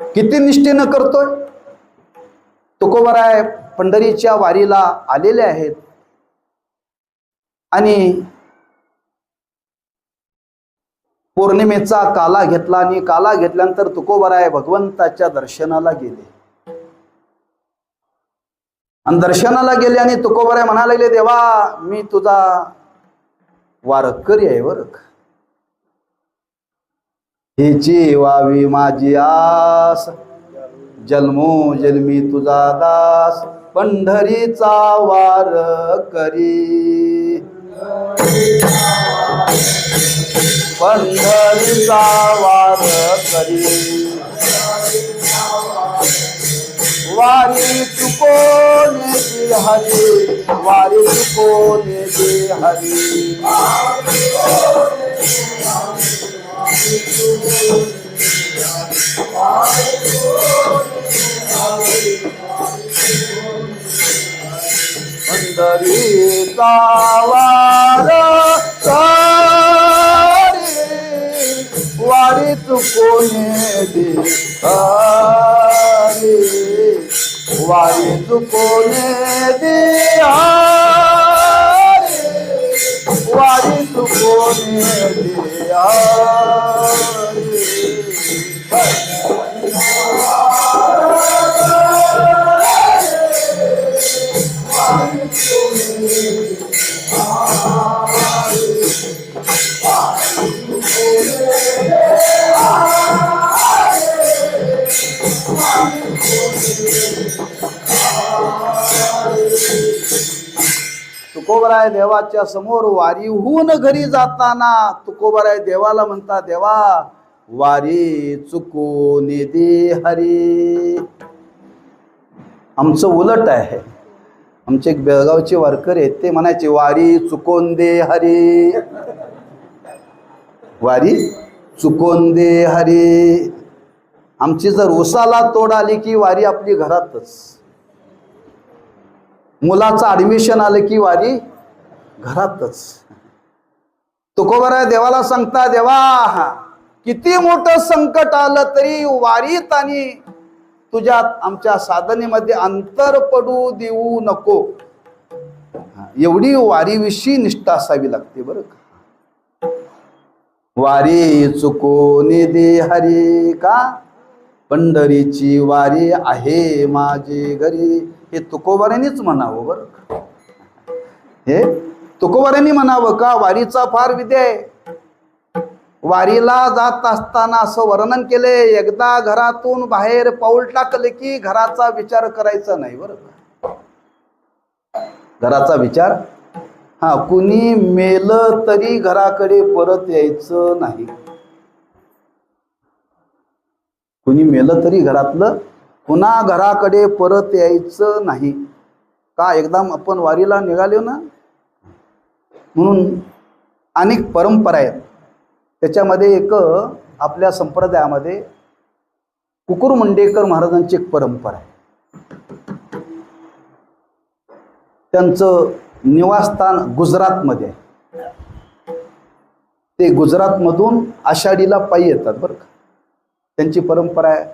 किती निष्ठेनं करतोय. तुकोबाराय पंढरीच्या वारीला आलेले आहेत आणि पौर्णिमेचा काला घेतला आणि काला घेतल्यानंतर तुकोबाराय भगवंताच्या दर्शनाला गेले. आणि दर्शनाला गेले आणि तुकोबाराय म्हणायला लागले देवा मी तुझा वारकरी आहे बरं. हेची वावी माझी आस, जन्मो जन्मी तुझा दास, पंढरीचा वारकरी. पंढरीचा वारकरी, वारी चुकोने दे हरी, वारी चुकोने दे हरी. पंढरीचा वारकरी, वारी चुकोने दे हरी, वारी चुकोने दे हरी, वारी चुकोने दे हरी. तुकोबाराय देवाच्या समोर वारीहून घरी जाताना तुकोबाराय देवाला म्हणता देवा वारी चुकून दे हरी. आमचं उलट आहे. आमचे एक बेळगावचे वारकरी आहेत ते म्हणायचे वारी चुकून दे हरी, वारी चुकून दे हरी. आमची जर उसाला तोड आली की वारी आपली घरातच, मुलाचं ऍडमिशन आलं की वारी घरातच. तुकोबरा देवाला सांगता, देवा किती मोठं संकट आलं तरी वारीत आणि तुझ्या आमच्या साधनेमध्ये अंतर पडू देऊ नको. एवढी वारीविषयी निष्ठा असावी लागते बरं का. वारी चुकोनी दे हरी का, पंढरीची वारी आहे माझे घरी. हे तुकोबाऱ्यांनीच म्हणावं बरं का. हे तुकोबाऱ्यांनी म्हणावं का. वारीचा फार विधी आहे. वारीला जात असताना असं वर्णन केले, एकदा घरातून बाहेर पाऊल टाकले की घराचा विचार करायचा नाही बरं का. घराचा विचार, कुणी मेलं तरी घराकडे परत यायचं नाही. कुणी मेलं तरी घरातलं पुन्हा घराकडे परत यायचं नाही का. एकदम आपण वारीला निघालो ना, म्हणून अनेक परंपरा आहेत. त्याच्यामध्ये एक आपल्या संप्रदायामध्ये कुकुरमुंडेकर महाराजांची एक परंपरा आहे. त्यांचं निवासस्थान गुजरातमध्ये आहे. ते गुजरातमधून आषाढीला पायी येतात बरं का. त्यांची परंपरा आहे.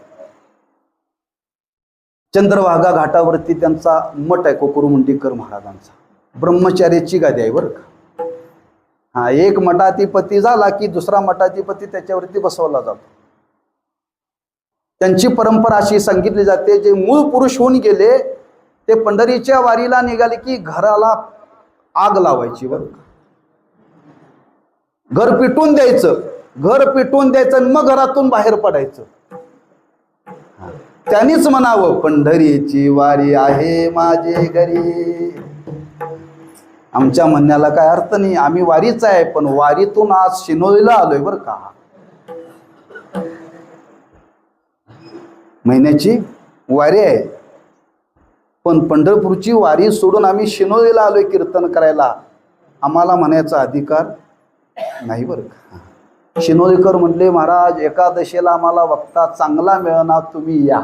चंद्रभागा घाटावरती त्यांचा मठ आहे कुकुरमुंडेकर महाराजांचा. ब्रह्मचार्याची गादी आहे बरं का. एक मठाधिपती झाला की दुसरा मठाधिपती त्याच्यावरती बसवला जातो. त्यांची परंपरा अशी सांगितली जाते, जे मूळ पुरुष होऊन गेले ते पंढरीच्या वारीला निघाले की घराला आग लावायची बरं का. घर पिटून द्यायचं, घर पिटून द्यायचं आणि मग घरातून बाहेर पडायचं. त्यांनीच म्हणावं, पंढरीची वारी आहे माझे घरी. आमच्या म्हणण्याला काय अर्थ नाही, आम्ही वारीच आहे, पण वारीतून आज शिनोलीला आलोय बरं का. महिन्याची वारी आहे, पण पंढरपूरची वारी सोडून आम्ही शिनोलीला आलोय कीर्तन करायला. आम्हाला म्हणायचा अधिकार नाही बरं का. शिनोलीकर म्हणले, महाराज एकादशीला आम्हाला वक्ता चांगला मिळणार, तुम्ही या.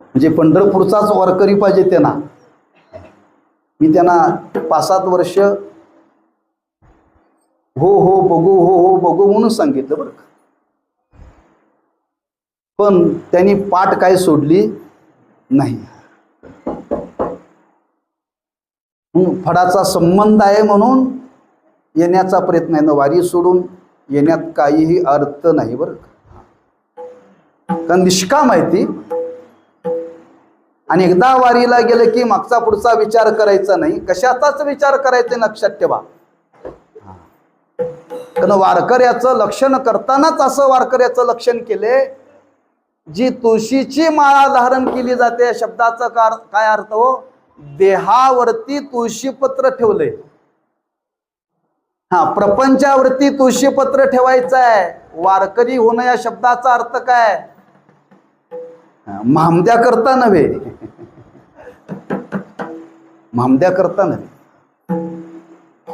म्हणजे पंढरपूरचाच वारकरी पाहिजे त्यांना. मी त्यांना 5-7 वर्ष हो हो बघू, हो हो बघू म्हणून सांगितलं बरं का. पण त्यांनी पाठ काय सोडली नाही. फडाचा संबंध आहे म्हणून येण्याचा प्रयत्न आहे ना. वारी सोडून येण्यात काहीही अर्थ नाही बरं का. कारण निष्काम आहे ती. आणि एकदा वारीला गेलं की मागचा पुढचा विचार करायचा नाही, कशाचाच विचार करायचा लक्षात ठेवा. कारण वारकऱ्याचं लक्षण करतानाच असं वारकऱ्याचं लक्षण केले, जी तुळशीची माळा धारण केली जाते या शब्दाचा काय अर्थ हो. देहावरती तुळशीपत्र ठेवलंय. प्रपंचावरती तुळशीपत्र ठेवायचं आहे. वारकरी होणं या शब्दाचा अर्थ काय, महामद्या करता नव्हे, महामद्या करता नव्हे.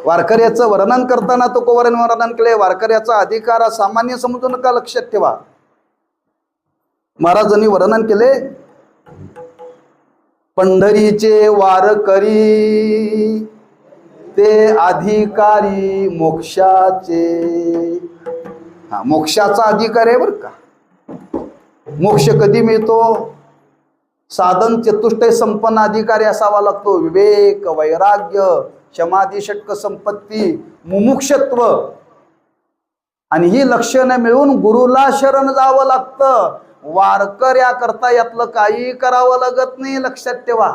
वारकऱ्याचं वर्णन करताना तो कोवराने वर्णन केले, वारकऱ्याचा अधिकार सामान्य समजू नका, लक्षात ठेवा. महाराजांनी वर्णन केले, पंढरीचे वारकरी ते अधिकारी मोक्षाचे. मोक्षाचा अधिकार आहे बरं का. मोक्ष कधी मिळतो, साधन चतुष्टय संपन्न अधिकारी असावा लागतो. विवेक, वैराग्य, समाधी, षटक संपत्ती, मुमुक्षत्व, आणि ही लक्षणं मिळून गुरुला शरण जावं लागतं. वारकऱ्या करता यातलं काही करावं लागत नाही, लक्षात ठेवा.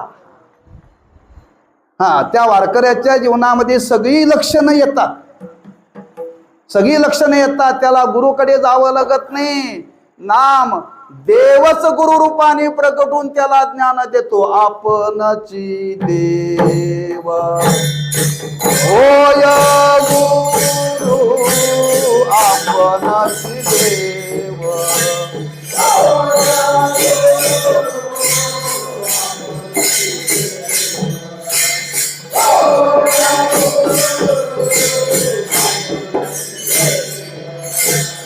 त्या वारकऱ्याच्या जीवनामध्ये सगळी लक्षणं येतात, सगळी लक्षणं येतात. त्याला गुरुकडे जावं लागत नाही. नाम देवच गुरु रूपाने प्रकटून त्याला ज्ञान देतो. आपणची देव होय गुरु, आपणची देव.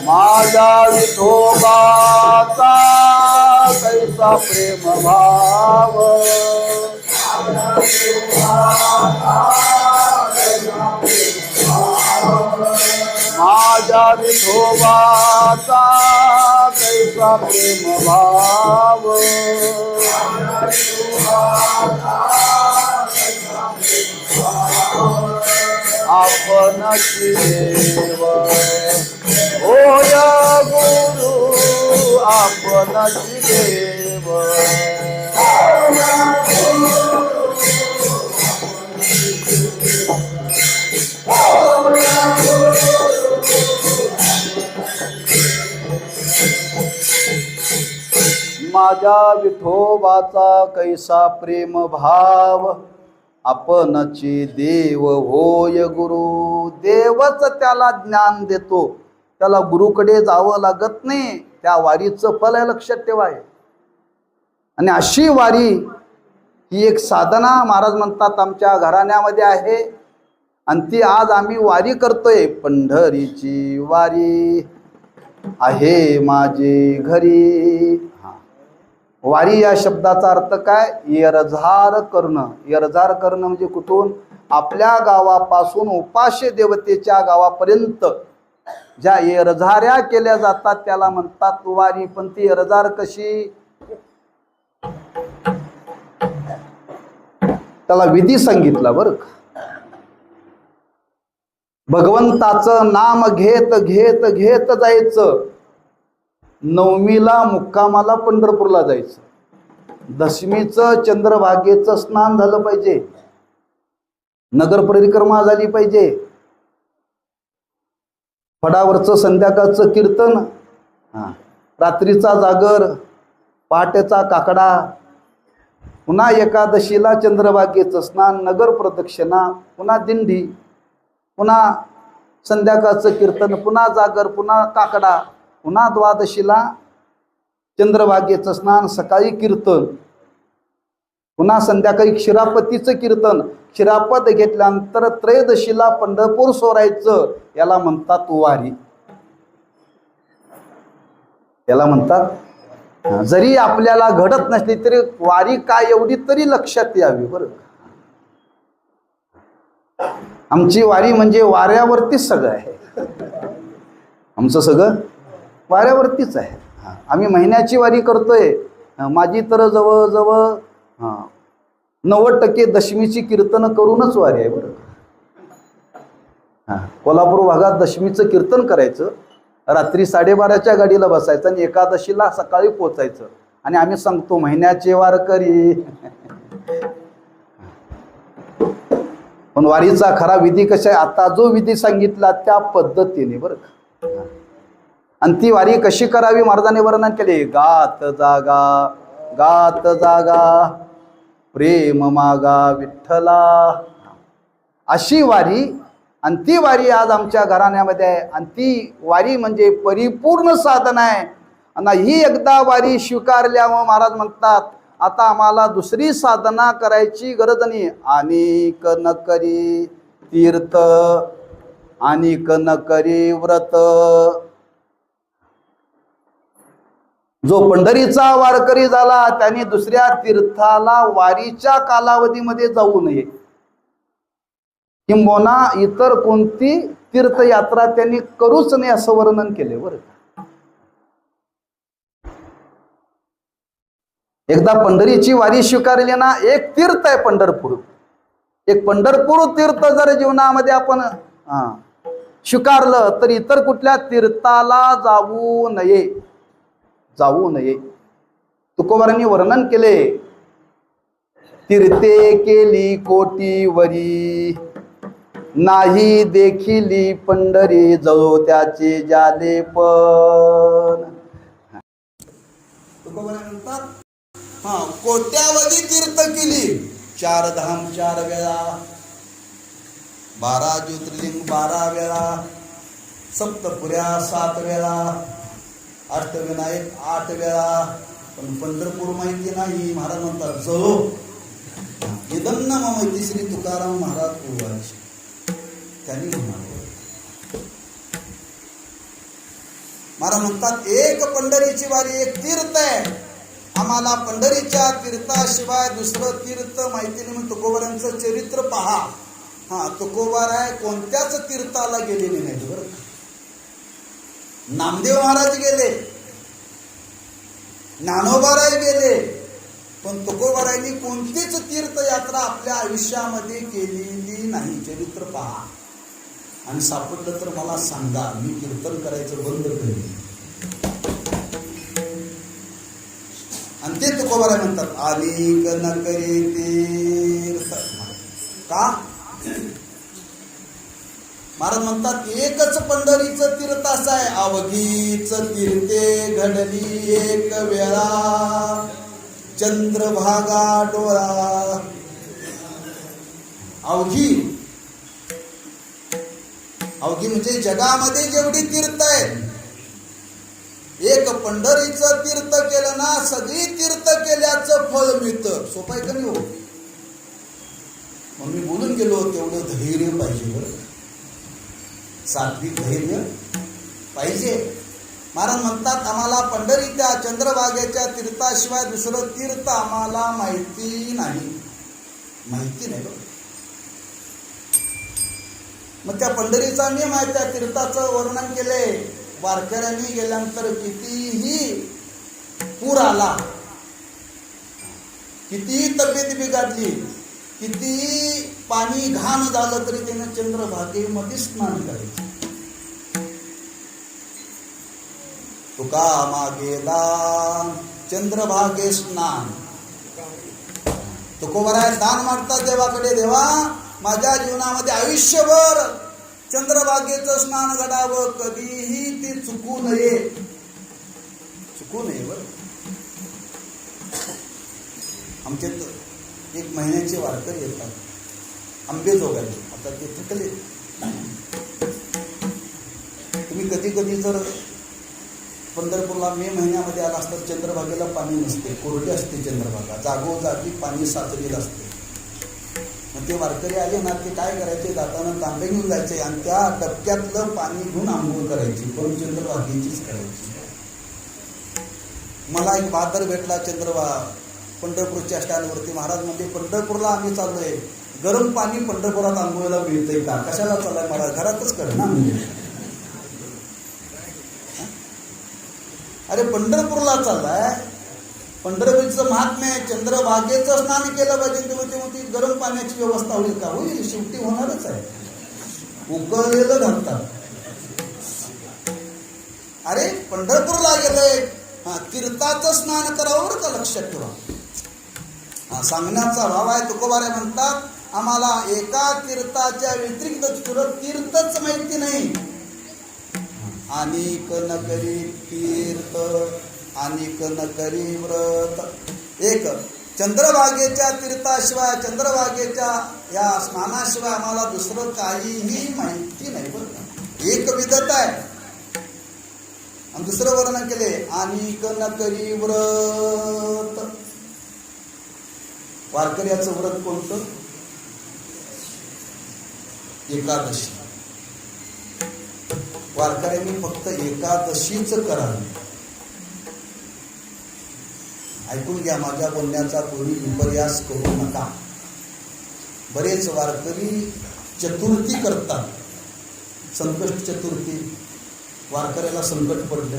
माझे माझ्या विठोबाचा कैसा प्रेम भाव, माझ्या विठोबाचा कैसा प्रेम भाव, आपणची देव होय गुरु, आपणची देव, माझ्या विठोबाचा कैसा प्रेम भाव, आपणची देव होय गुरु. देवच त्याला ज्ञान देतो, त्याला गुरुकडे जावं लागत नाही. त्या वारीचं फल आहे, लक्षात ठेवाय. आणि अशी वारी ही एक साधना महाराज म्हणतात आमच्या घराण्यामध्ये आहे. आणि ती आज आम्ही वारी करतोय. पंढरीची वारी आहे माझी घरी. वारी या शब्दाचा अर्थ काय? येरझार करणं. येरझार करणं म्हणजे कुठून? आपल्या गावापासून उपास्य देवतेच्या गावापर्यंत ज्या येरझाऱ्या केल्या जातात त्याला म्हणतात वारी. पण ती येरझार कशी? त्याला विधी सांगितला बरं का. भगवंताचं नाम घेत घेत घेत जायचं. नवमीला मुक्कामाला पंढरपूरला जायचं. दशमीचं चंद्रभागेचं स्नान झालं पाहिजे, नगर परिक्रमा झाली पाहिजे, फडावरचं संध्याकाळचं कीर्तन, रात्रीचा जागर, पहाटेचा काकडा, पुन्हा एकादशीला चंद्रभागेचं स्नान, नगर प्रदक्षिणा, पुन्हा दिंडी, पुन्हा संध्याकाळचं कीर्तन, पुन्हा जागर, पुन्हा काकडा, पुन्हा द्वादशीला चंद्रभागेचं स्नान, सकाळी कीर्तन, पुन्हा संध्याकाळी क्षीरापतीचं कीर्तन. क्षीरापत घेतल्यानंतर त्रयोदशीला पंढरपूर सोडायचं. याला म्हणतात वारी. याला म्हणतात. जरी आपल्याला घडत नसली तरी वारी काय एवढी तरी लक्षात यावी बरं. आमची वारी म्हणजे वाऱ्यावरतीच सगळं आहे. आमचं सगळं वाऱ्यावरतीच आहे. आम्ही महिन्याची वारी करतोय. माझी तर जवळजवळ 90% दशमीची कीर्तन करूनच वारी आहे बरं. कोल्हापूर भागात दशमीचं कीर्तन करायचं, रात्री 12:30च्या गाडीला बसायचं आणि एकादशीला सकाळी पोचायचं. आणि आम्ही सांगतो महिन्याचे वारकरी. पण वारीचा खरा विधी कसा आहे? आता जो विधी सांगितला त्या पद्धतीने बरं का. आणि ती वारी कशी करावी महाराजांनी वर्णन केले. गात जागा गात जागा प्रेम मागा विठ्ठला, अशी वारी. आणि ती वारी आज आमच्या घराण्यामध्ये आहे. आणि ती वारी म्हणजे परिपूर्ण साधन आहे. आणि ही एकदा वारी स्वीकारल्यामुळे महाराज म्हणतात आता आम्हाला दुसरी साधना करायची गरज नाही. अनेक न करी तीर्थ, अनेक न करी व्रत. जो पंढरीचा वारकरी झाला त्याने दुसऱ्या तीर्थाला वारीच्या कालावधीमध्ये जाऊ नये, किंबहुना इतर कोणती तीर्थयात्रा त्यांनी करूच नये असं वर्णन केले बरं. एकदा पंढरीची वारी स्वीकारली ना, एक तीर्थ आहे पंढरपूर. एक पंढरपूर तीर्थ जर जीवनामध्ये आपण स्वीकारलं तर इतर कुठल्या तीर्थाला जाऊ नये. जाऊ नये. तुकोबारांनी वर्णन केले. तीर्थे केली कोटीवरी, नाही देखिली पंढरी जळो त्याचे जाले पण. तुकोबारांनी म्हणतात कोट्यावधी तीर्थ केली, 4 धाम 4 वेळा, 12 ज्योतिर्लिंग 12 वेळा, सप्तपुऱ्या 7 वेळा, अष्टविनायक 8 वेळा. पण पंढरपूर माहिती नाही. महाराज म्हणतात जळो. इदन्न माहिती श्री तुकाराम महाराज ओवाळी त्यांनी म्हणाले. महाराज म्हणतात एक पंढरीची वारी एक तीर्थ आहे, आम्हाला पंढरीच्या तीर्थाशिवाय दुसरं तीर्थ माहिती नाही. म्हणून तुकोबारांचं चरित्र पहा. हा, तुकोबाराय कोणत्याच तीर्थाला गेलेले नाही बरं. नामदेव महाराज गेले, ज्ञानोबाराय गेले, पण तुकोबारायांनी कोणतीच तीर्थयात्रा आपल्या आयुष्यामध्ये केलेली नाही. चरित्र पहा आणि सापडलं तर मला सांगा, मी कीर्तन करायचं बंद करेन. आणि ते तुकोबाराय म्हणतात आलिक न करे तीर्थ. का? महाराज म्हणतात एकच पंढरीचं तीर्थ असं आहे, अवघीच तीर्थे घडली एक वेळा चंद्रभागा डोळा. अवघी म्हणजे जगामध्ये जेवढी तीर्थ आहेत, एक पंढरीचं तीर्थ केलं ना सगळी तीर्थ केल्याचं फळ मिळतं. सोपं आहे का नाही हो? मग मी बोलून गेलो, तेवढं धैर्य पाहिजे बरं, सात्विक धैर्य पाहिजे. महाराज म्हणतात आम्हाला पंढरी त्या चंद्रभागेच्या तीर्थाशिवाय दुसरं तीर्थ आम्हाला माहिती नाही बरं. मग त्या पंढरीचा नियम आहे, त्या तीर्थाचं वर्णन केले. वारकऱ्यांनी गेल्यानंतर कितीही पूर आला, कितीही तब्येत बिघडली, कितीही पाणी घाण झालं तरी त्याने चंद्रभागेमध्ये स्नान करायचे. तुका मागेला चंद्रभागे स्नान. तुकोबाराय दान मागतात देवाकडे, देवा माझ्या जीवनामध्ये आयुष्यभर चंद्रभागेचं स्नान घडावं, कधीही ते चुकू नये बरं. आमचे एक महिन्याचे वारकरी येतात आंबेजोगाई. आता ते थकले. तुम्ही कधी कधी जर पंढरपूरला मे महिन्यामध्ये आला असतात, चंद्रभागेला पाणी नसते, कोरडी असते चंद्रभागा, जागोजागी पाणी साचलेलं असते. मग ते वारकरी आले ना, ते काय करायचे, जाताना तांबे घेऊन जायचे आणि त्या डबक्यातलं पाणी घेऊन आंघोळ करायची, पण चंद्रभागेचीच करायची. मला एक बहादर भेटला पंढरपूरच्या स्टँडवरती. महाराज म्हणजे पंढरपूरला आम्ही चाललोय, गरम पाणी पंढरपुरात आंघोळीला मिळतंय का? कशाला चाललाय महाराज? घरातच कर ना. अरे पंढरपूरला चाललाय, पंढरपूरचं महात्म्य आहे, चंद्रभागेचं स्नान केलं पाहिजे, तेव्हा ती गरम पाण्याची व्यवस्था होईल का? होईल, शेवटी होणारच आहे. उकळलेलं घालतात. अरे पंढरपूरला गेलोय, तीर्थाचं स्नान करावं बरं का, लक्षात ठेवा. सांगण्याचा भाव आहे. तुकोबाराय म्हणतात आम्हाला एका तीर्थाच्या व्यतिरिक्त दुसरं तीर्थच माहिती नाही. अनेक न करी तीर्थ, अनेक न करी व्रत. एक चंद्रभागेच्या तीर्थाशिवाय, चंद्रभागेच्या या स्नानाशिवाय आम्हाला दुसरं काहीही माहिती नाही बरं का. एक विधत आहे. आणि दुसरं वर्णन केले अनेक न करी व्रत. वारकऱ्याचं व्रत कोणतं? एकादशी. वारकऱ्यांनी फक्त एकादशीच करावी. ऐकून घ्या, माझ्या बोलण्याचा कोणी विपर्यास करू नका. बरेच वारकरी चतुर्थी करतात, संकष्ट चतुर्थी. वारकऱ्याला संकट पडलं,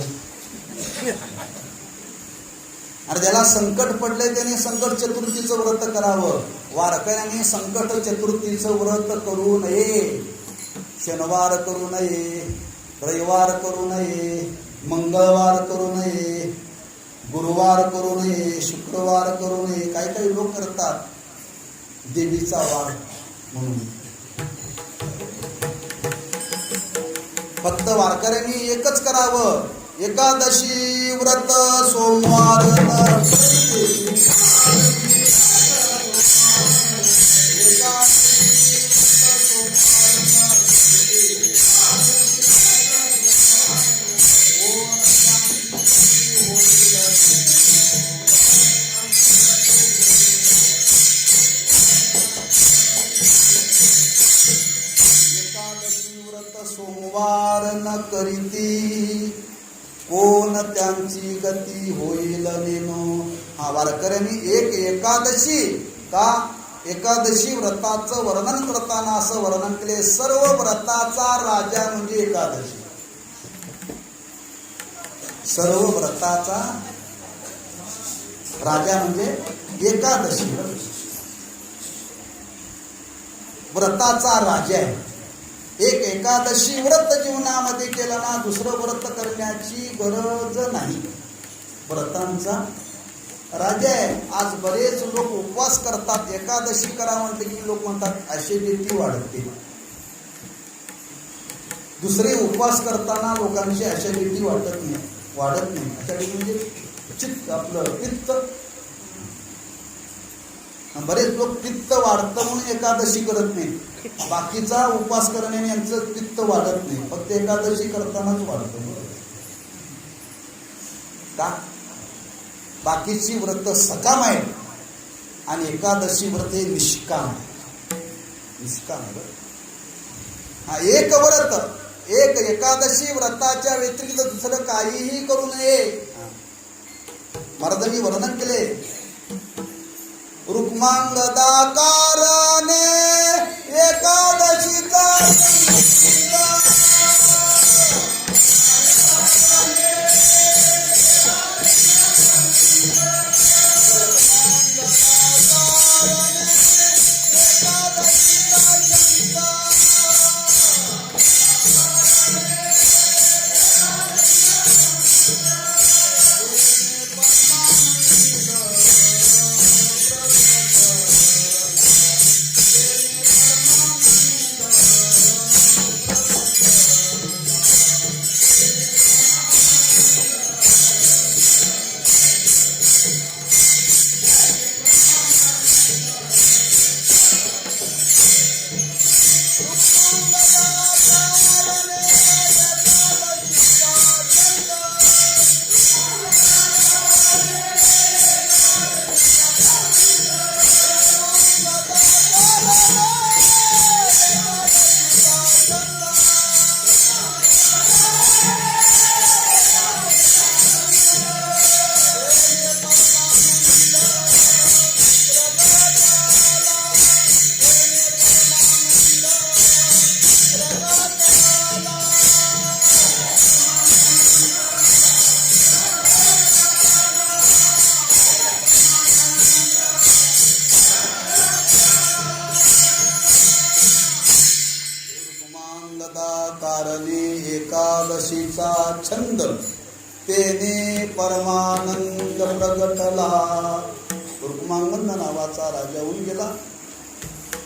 आणि ज्याला संकट पडले त्याने संकट चतुर्थीचं व्रत करावं. वारकऱ्यांनी संकट चतुर्थीचं व्रत करू नये. शनिवार करू नये, रविवार करू नये, मंगळवार करू नये, गुरुवार करू नये, शुक्रवार करू नये. काही काही लोक करतात देवीचा वार म्हणून. फक्त वारकऱ्यांनी एकच करावं, एकादशी व्रत सोमवार. सोमवार न करीती कोण त्यांची गती होईल नेनो. हा, वारकऱ्यांनी एक एकादशी का एकादशी व्रताचं वर्णन करताना असं वर्णन केले, सर्व व्रताचा राजा म्हणजे एकादशी. सर्व व्रताचा राजा म्हणजे एकादशी. व्रताचा राजा आहे. एक एकादशी व्रत जीवनामध्ये केलं ना, दुसरं व्रत करण्याची गरज नाही. व्रतांचा राजा आहे. आज बरेच लोक उपवास करतात, एकादशी करा म्हटलं की लोक म्हणतात ऍसिडिटी वाढते. दुसरे उपवास करताना लोकांची ऍसिडिटी वाढत नाही. ऍसिडिटी म्हणजे चित्त, आपलं पित्त. बरेच लोक पित्त वाढतं म्हणून एकादशी करत नाही. बाकीचा उपवास करण्याने यांचं पित्त वाढत नाही, फक्त एकादशी करतानाच वाढतं. का? बाकीची व्रत सकाम आहे आणि एकादशी व्रत हे निष्काम आहे. निष्काम आहे. हा, एक व्रत, एक एकादशी व्रताच्या व्यतिरिक्त दुसरं काहीही करू नये. महाराजांनी वर्णन केले, रुक्मांगदा कारणे एकादशीचा कारणे एकादशीचा छंद तेने परमानंद प्रगटला. रुक्मांगद नावाचा राजा होऊन गेला.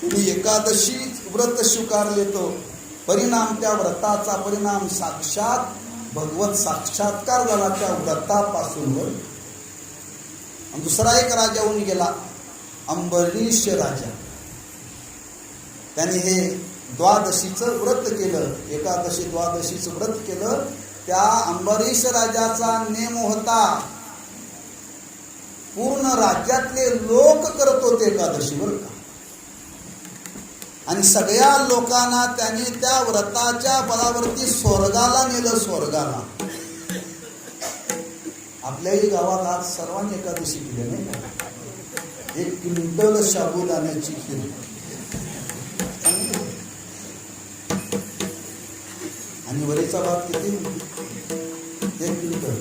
तुम्ही एकादशी व्रत स्वीकारले, तो परिणाम, त्या व्रताचा परिणाम साक्षात भगवत साक्षात्कार झाला त्या व्रतापासून. आणि दुसरा एक राजा होऊन गेला, अंबरीश राजा. त्याने हे द्वादशीचं व्रत केलं, एकादशी द्वादशीचं व्रत केलं. त्या अंबरीश राजाचा नेम होता, पूर्ण राज्यातले लोक करत होते एकादशी, बरं का. आणि सगळ्या लोकांना त्याने त्या व्रताच्या बळावरती स्वर्गाला नेलं, स्वर्गाला. आपल्याही गावात आज सर्वांनी एकादशी केली नाही का? 1 क्विंटल साबुदाण्याची खीर. आणि वरीचा भात किती? 1 क्विंटल.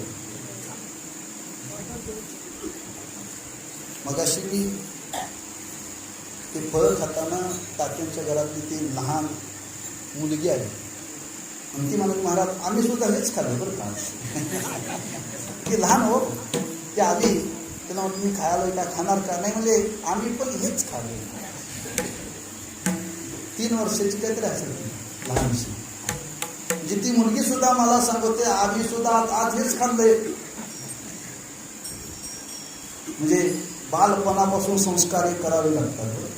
मगाशी मी ते फळ खाताना तात्यांच्या घरातली ती लहान मुलगी आली आणि ती म्हणत, महाराज आम्ही सुद्धा हेच खाल्लं बरं का. ती लहान हो, ती आली, त्याला म्हणतो मी खायला काय खाणार का? नाही म्हणजे आम्ही पण हेच खाल्लं. 3 वर्षाची काहीतरी असेल ती लहानशी. म्हणजे ती मुलगी सुद्धा मला सांगते, आम्ही सुद्धा आज हेच खाल्लंय. म्हणजे बालपणापासून संस्कार करावे लागतात.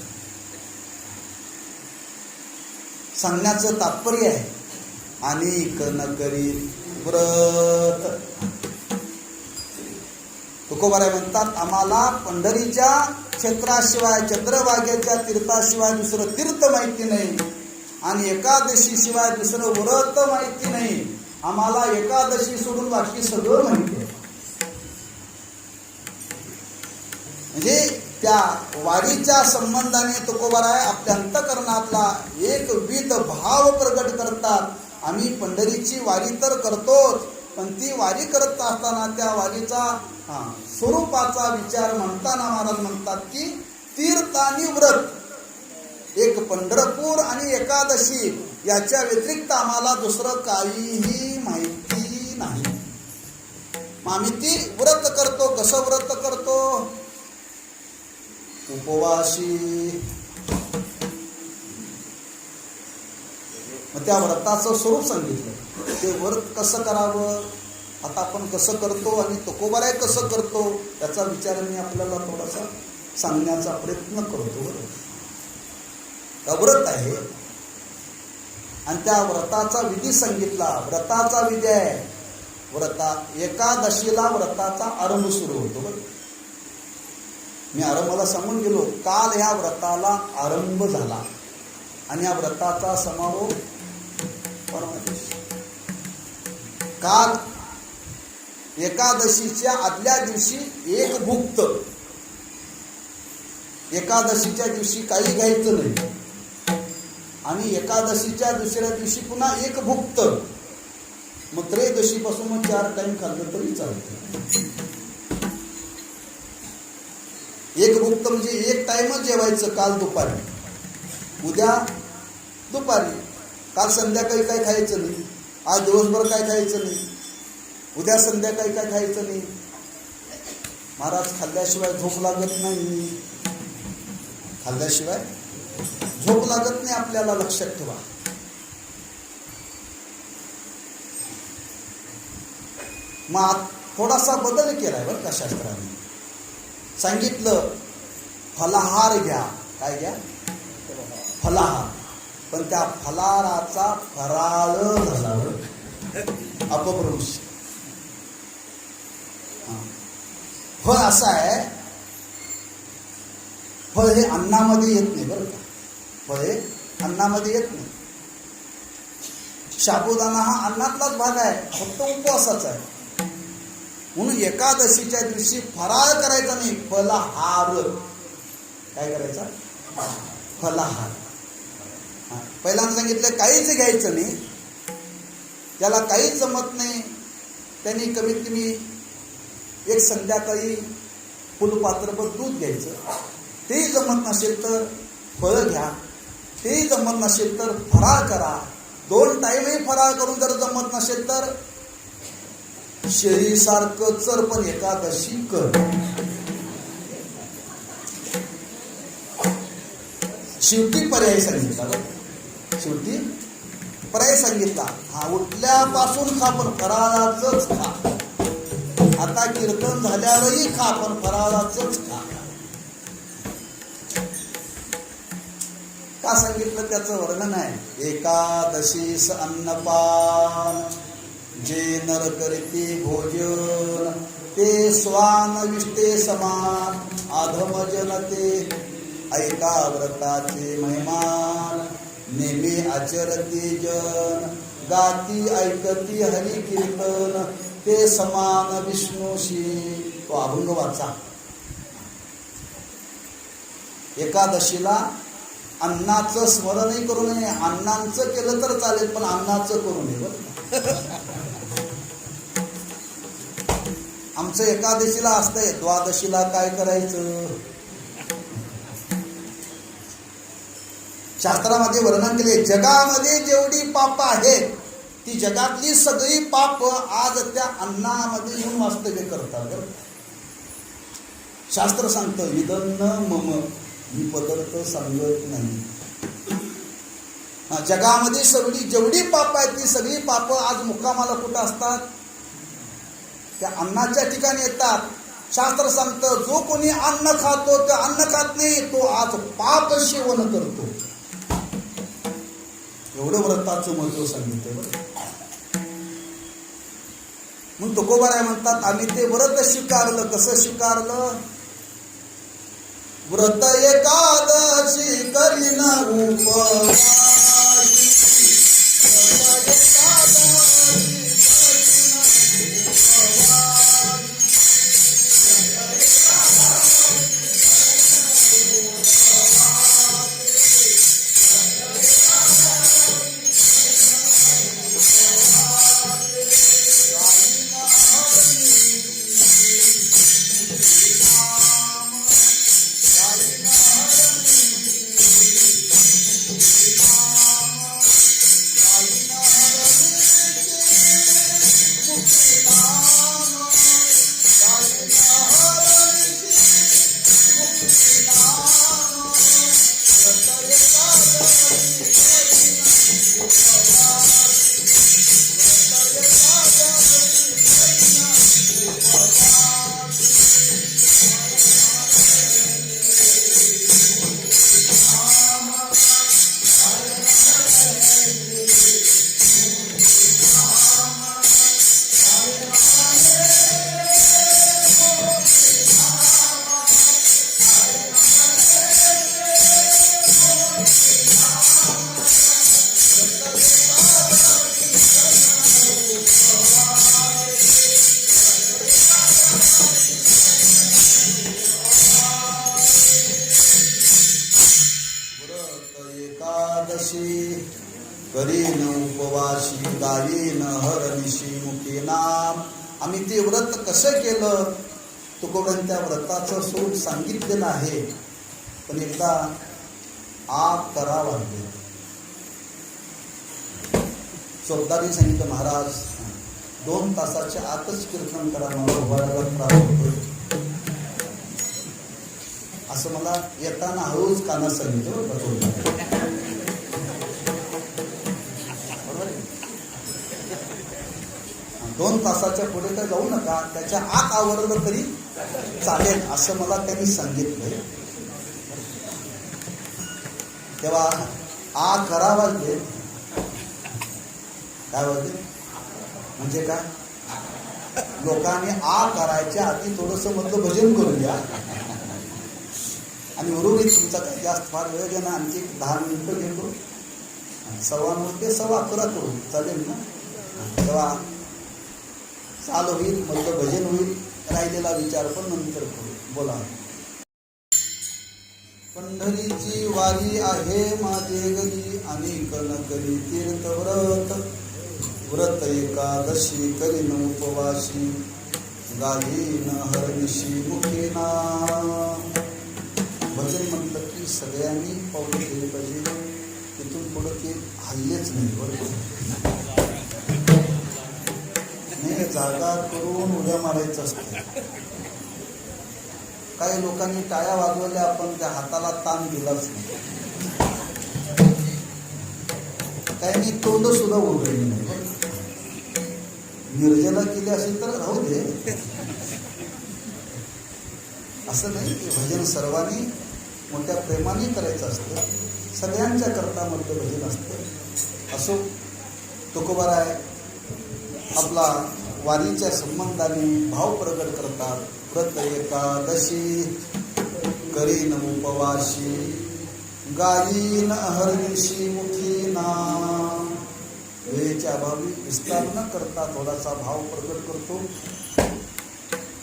सांगण्याचं तात्पर्य आहे, अनेक न करीत व्रत. तुकोबाराय म्हणतात, आम्हाला पंढरीच्या क्षेत्राशिवाय, चंद्रभागेच्या तीर्थाशिवाय दुसरं तीर्थ माहिती नाही आणि एकादशी शिवाय दुसरं व्रत माहिती नाही. आम्हाला एकादशी सोडून बाकी सगळं माहिती आहे. म्हणजे त्या वारीच्या संबंधाने तुकोबाराय आपल्या अंतकरणातला एकविध भाव प्रगट करतात. आम्ही पंढरीची वारी तर करतोच, पण ती वारी करत असताना त्या वारीचा स्वरूपाचा विचार म्हणताना महाराज म्हणतात की तीर्थ आणि व्रत, एक पंढरपूर आणि एकादशी याच्या व्यतिरिक्त आम्हाला दुसरं काहीही माहिती नाही. मग आम्ही ती व्रत करतो. कसं व्रत करतो? उपवासी. मग त्या व्रताचं स्वरूप सांगितलं. ते व्रत कसं करावं, आता आपण कसं करतो आणि तुकोबाराय कसं करतो त्याचा विचार मी आपल्याला थोडासा सांगण्याचा प्रयत्न करतो. व्रत आहे आणि त्या व्रताचा विधी सांगितला. व्रताचा विधी आहे एकादशीला व्रताचा आरंभ सुरू होतो. बरं, मी आरंभाला सांगून गेलो. काल ह्या व्रताला आरंभ झाला आणि या व्रताचा समारोप परवा दिवशी. काल एकादशीच्या आदल्या दिवशी एक भुक्त. एकादशीच्या दिवशी काही घ्यायचं नाही आणि एकादशीच्या दुसऱ्या दिवशी पुन्हा एक भुक्त. मग त्रयोदशीपासून मग 4 टाइम खाल्लं तरी चालतं. एक भुक्त म्हणजे एक टाइमच जेवायचं. काल दुपारी, उद्या दुपारी. काल संध्याकाळी काय खायचं नाही, आज दिवसभर काय खायचं नाही, उद्या संध्याकाळी काय खायचं नाही. महाराज खाल्ल्याशिवाय झोप लागत नाही. खाल्ल्याशिवाय झोप लागत नाही आपल्याला, लक्षात ठेवा. मग थोडासा बदल केलाय बरं का शास्त्राने. सांगितलं फलाहार घ्या. काय घ्या? फलाहार. पण त्या फलाहाराचा फराळ झाला अपभ्रंश. फळ असं आहे, फळ हे अन्नामध्ये येत नाही बरं का. फळ हे अन्नामध्ये येत नाही. साबुदाणा हा अन्नातलाच भाग आहे, फक्त उपवासाचा आहे. म्हणून एकादशीच्या दिवशी फराळ करायचा नाही, फलाहार. काय करायचा? फलाहार. पहिल्यांदा सांगितलं काहीच घ्यायचं नाही. ज्याला काहीच जमत नाही त्यांनी कमीत कमी एक संध्याकाळी फुलपात्रभर दूध घ्यायचं. तेही जमत नसेल तर फळं घ्या. तेही जमत नसेल तर फराळ करा. 2 टाईमही फराळ करून जर जमत नसेल तर शेळीसारखं चर पण एकादशी कर. शेवटी पर्याय सांगितला. शेवटी पर्याय सांगितला. उठल्यापासून खा पण फराळाचंच खा. आता कीर्तन झाल्यावरही खा पण फराळाचंच खा. का सांगितलं त्याचं वर्णन आहे. एकादशीस अन्नपान जे नर करते भोजन ते स्वान विष्टे समान अधम जनते ऐका व्रताचे महिमान नेहमी आचरती जन गाती ऐकती हरी कीर्तन ते समान विष्णूशी. तो अभंग वाचा. एकादशीला अन्नाचं स्मरणही करू नये. अन्नाचं केलं तर चालेल पण अन्नाचं करू नये बरं. आमचं एकादशीला असतंय, द्वादशीला काय करायचं. शास्त्रामध्ये वर्णन केले. जगामध्ये जेवढी पाप आहेत ती जगातली सगळी पाप आज त्या अन्नामध्ये येऊन वास्तव्य करतात. शास्त्र सांगतं इदन्न मम, मी पदार्थ सांगत नाही. जगामध्ये सगळी जेवढी पाप आहेत ती सगळी पाप आज मुक्कामाला कुठं असतात? त्या अन्नाच्या ठिकाणी येतात. शास्त्र सांगतं जो कोणी अन्न खातो तो अन्न खात नाही, तो आज पाप सेवन करतो. एवढं व्रताचं महत्व सांगितलं बरं. मग तुकोबाराय म्हणतात आम्ही ते व्रत स्वीकारलं. कसं स्वीकारलं? व्रत एकादशी करीन उपवासी, व्रत एकादशी एकादशी करीन उपवाशी गायीन हरनिशी मुखी नाम. आम्ही ते व्रत कसं केलं तुकोबांनी त्या व्रताचं स्वरूप सांगितलेलं आहे. पण एकदा आग करा वाढले. चौदारी सांगितलं महाराज 2 तासाच्या आतच कीर्तन करा, मला उभारायला त्रास होतोय. असं मला येताना हळूच कानात सांगितलं बरोबर. 2 तासाच्या पुढे तर जाऊ नका, त्याच्या आत आवरलं तरी चालेल असं मला त्यांनी सांगितलंय. तेव्हा आ करा वाजले. काय वाजले म्हणजे काय, लोकांनी आ करायच्या आधी थोडंसं मधलं भजन करूया आणि उर्वरित तुमचा काही जास्त फार वेळ घ्या ना, आणखी 10 मिनिटं घेतो. 9:15 ते 11:15 करू, चालेल ना. तेव्हा चालू होईल, मधलं भजन होईल, राहिलेला विचार पण नंतर करू. बोला. पंढरीची वारी आहे माझे घरी, अनेक न करी तीर्थ व्रत. व्रत एकादशी करीन उपवाशी गायीन हरनिशी मुखी नाम. भजन म्हटलं की सगळ्यांनी पाऊल केले पाहिजे. तिथून पुढं ते हल्लेच नाही. बरोबर नाही, जागा करून उड्या मारायचं असतं. काही लोकांनी टाळ्या वाजवल्या, आपण त्या हाताला ताण दिलाच नाही. काही तोंड सुद्धा उघडली नाही. निर्जला केली असेल तर राहू दे, असं नाही. भजन सर्वांनी मोठ्या प्रेमाने करायचं असतं. सगळ्यांच्या करता मधलं भजन असतं. असो, तुकोबाराय आपला वारीच्या संबंधाने भाव प्रगट करतात. व्रत एकादशी करीन उपवाशी गायीन हरनिशी मुखी नाम. वेळेच्या अभावी विस्तार न करता थोडासा भाव प्रगट करतो.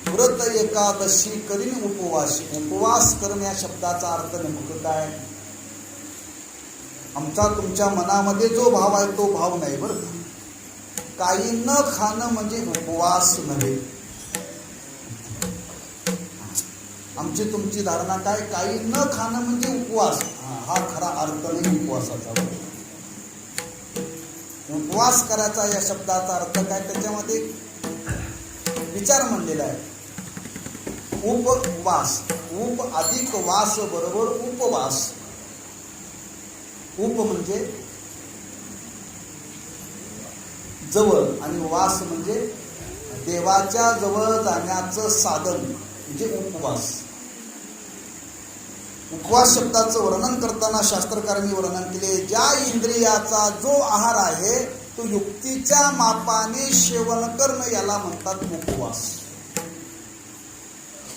व्रत एकादशी करीन उपवासी. उपवास करणं या शब्दाचा अर्थ नेमकं काय, आमचा तुमच्या मनामध्ये जो भाव आहे तो भाव नाही. बरं का, काही न खाणं म्हणजे उपवास नव्हे. आमची तुमची धारणा काय, काही न खाणं म्हणजे उपवास. हा खरा अर्थ नाही उपवासाचा. उपवास करायचा या शब्दाचा अर्थ काय, त्याच्यामध्ये विचार म्हणलेला आहे. उपवास, उप अधिक वास बरोबर उपवास. उप म्हणजे जवळ आणि वास म्हणजे देवाच्या जवळ जाण्याचं साधन म्हणजे उपवास. उपवास शब्दाचं वर्णन करताना शास्त्रकारांनी वर्णन केले, ज्या इंद्रियाचा जो आहार आहे तो युक्तीच्या मापाने सेवन करणं याला म्हणतात उपवास.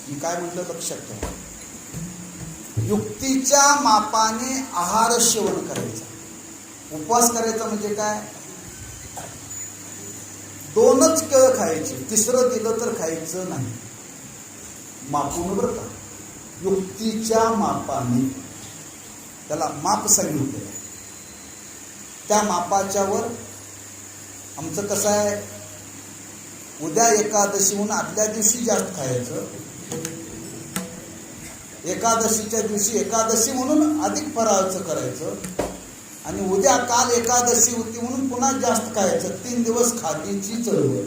मी काय म्हटलं लक्षात ठेवा, युक्तीच्या मापाने आहार सेवन करायचा. उपवास करायचा म्हणजे काय, 2च केळं खायची, 3रं दिलं तर खायचं नाही. मापून बरं का, युक्तीच्या मापाने, त्याला माप सांगितलं. त्या मापाच्या वर आमचं कसं आहे, उद्या एकादशी म्हणून आदल्या दिवशी जास्त खायचं, एकादशीच्या दिवशी एकादशी म्हणून अधिक फराळाचं करायचं, आणि उद्या काल एकादशी होती म्हणून पुन्हा जास्त खायचं. 3 दिवस खादीची चळवळ.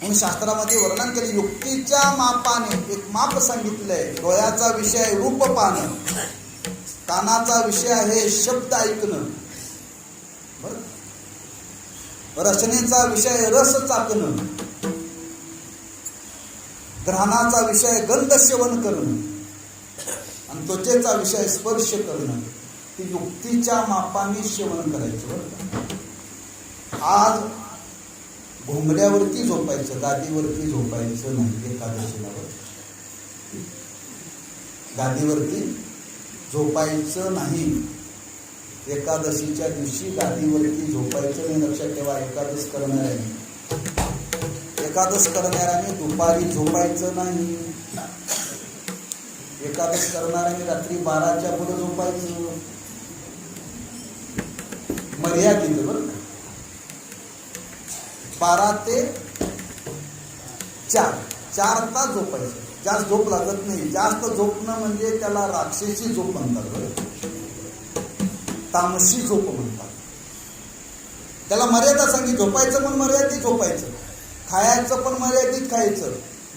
म्हणून शास्त्रामध्ये वर्णन केले, युक्तीच्या मापाने एक माप सांगितलंय. डोळ्याचा विषय आहे रूप पाहणं, कानाचा विषय आहे शब्द ऐकणं, रचनेचा विषय रस चाकणं, घ्राणाचा विषय गंध सेवन करणं, आणि त्वचेचा विषय स्पर्श करणं. ती युक्तीच्या मापाने सेवन करायचं. आज घोंगड्यावरती झोपायचं, गादीवरती झोपायचं नाही. एकादशीला गादीवरती झोपायचं नाही. एकादशीच्या दिवशी गादीवरती झोपायचं नाही. लक्षात ठेवा, एकादश करणाऱ्याने दुपारी झोपायचं नाही. एकादश करणाऱ्याने रात्री 12च्या पुढे झोपायचं, मर्यादित बरं का. 12 ते 4 तास झोपायचं. जास्त झोप लागत नाही. जास्त झोपणं म्हणजे त्याला राक्षसी झोप म्हणतात बरं, तामसी झोप म्हणतात. त्याला मर्यादा सांगी. झोपायचं पण मर्यादित झोपायचं, खायचं पण मर्यादित खायचं,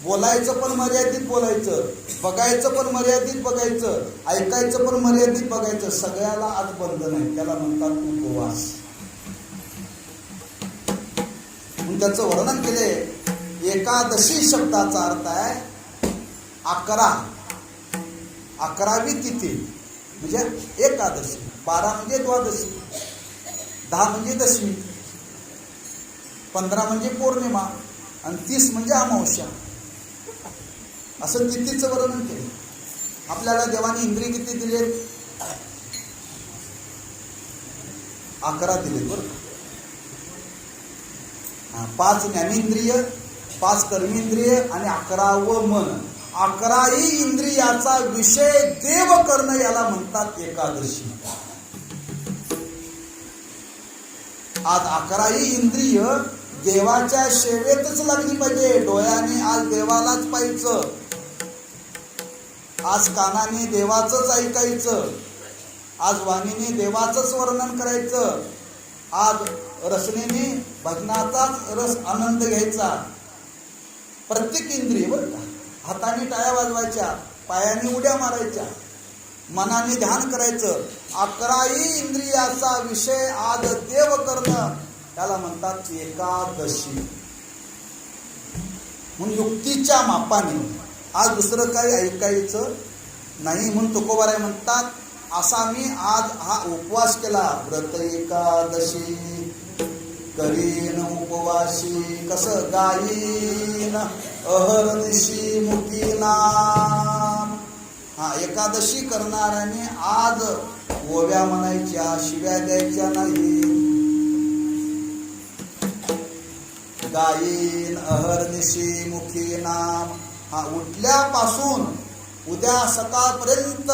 बोलायचं पण मर्यादित बोलायचं, बघायचं पण मर्यादित बघायचं, ऐकायचं पण मर्यादित बघायचं. सगळ्याला आज बंधन आहे. त्याला म्हणतात उपवास. म्हणून त्याचं वर्णन केले. एकादशी शब्दाचा अर्थ आहे 11वी तिथी म्हणजे एकादशी. 12 म्हणजे द्वादशी, 10 म्हणजे दशमी, 15 म्हणजे पौर्णिमा आणि 30 म्हणजे अमावस्या. असं तिथीचं वर्णन केलं. आपल्याला देवाने इंद्रिय किती दिले? 11 दिले बरं. 5 ज्ञानेंद्रिय, 5 कर्मेंद्रिय आणि 11वं मन. 11ही इंद्रियाचा विषय देव करणं याला म्हणतात एकादशी. आज 11ही इंद्रिय देवाच्या सेवेतच लागली पाहिजे. डोळ्याने आज देवालाच पाहायचं, आज कानाने देवाचंच ऐकायचं, आज वाणीने देवाचंच वर्णन करायचं, आज रसनेने भजनाचाच रस आनंद घ्यायचा. प्रत्येक इंद्रिय बरं का. हाताने टाळ्या वाजवायच्या, पायाने उड्या मारायच्या, मनाने ध्यान करायचं. 11ही इंद्रियाचा विषय आज देव करणं त्याला म्हणतात एकादशी. म्हणून युक्तीच्या मापाने आज दुसरं काही ऐकायचं नाही. म्हणून तुकोबाराय म्हणतात असा मी आज हा उपवास केला. व्रत एकादशी करीन उपवासी, कसं गायीन अहर्निशी मुकी नाम. हा, एकादशी करणाऱ्याने आज ओव्या म्हणायच्या, शिव्या द्यायच्या नाही. गायीन अहर्निशी मुखी नाम. हा, उठल्यापासून उद्या सकाळपर्यंत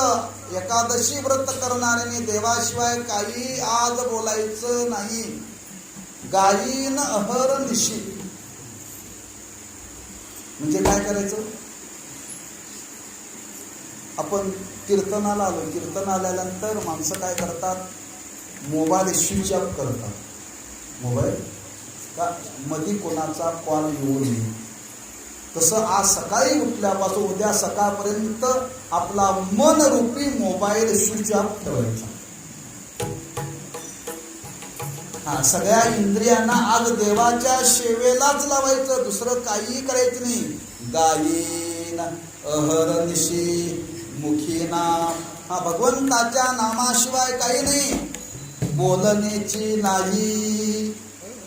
एकादशी व्रत करणाऱ्याने देवाशिवाय काही आज बोलायचं नाही. गायीन अहर्निशी म्हणजे काय करायचं? आपण कीर्तनाला आलो, कीर्तन आल्यानंतर माणसं काय करतात? मोबाईल स्विच ऑफ करतात. मोबाईल का मध्ये कोणाचा कॉल येऊ नये. तसं आज सकाळी उठल्यापासून उद्या सकाळपर्यंत आपला मनरूपी मोबाईल स्विच ऑफ ठेवायचा. हा, सगळ्या इंद्रियांना आज देवाच्या सेवेलाच लावायचं, दुसरं काही करायचं नाही. गायीन अहर्निशी मुखी नाम. हा, भगवंताच्या नामाशिवाय काही नाही. बोलण्याची नाही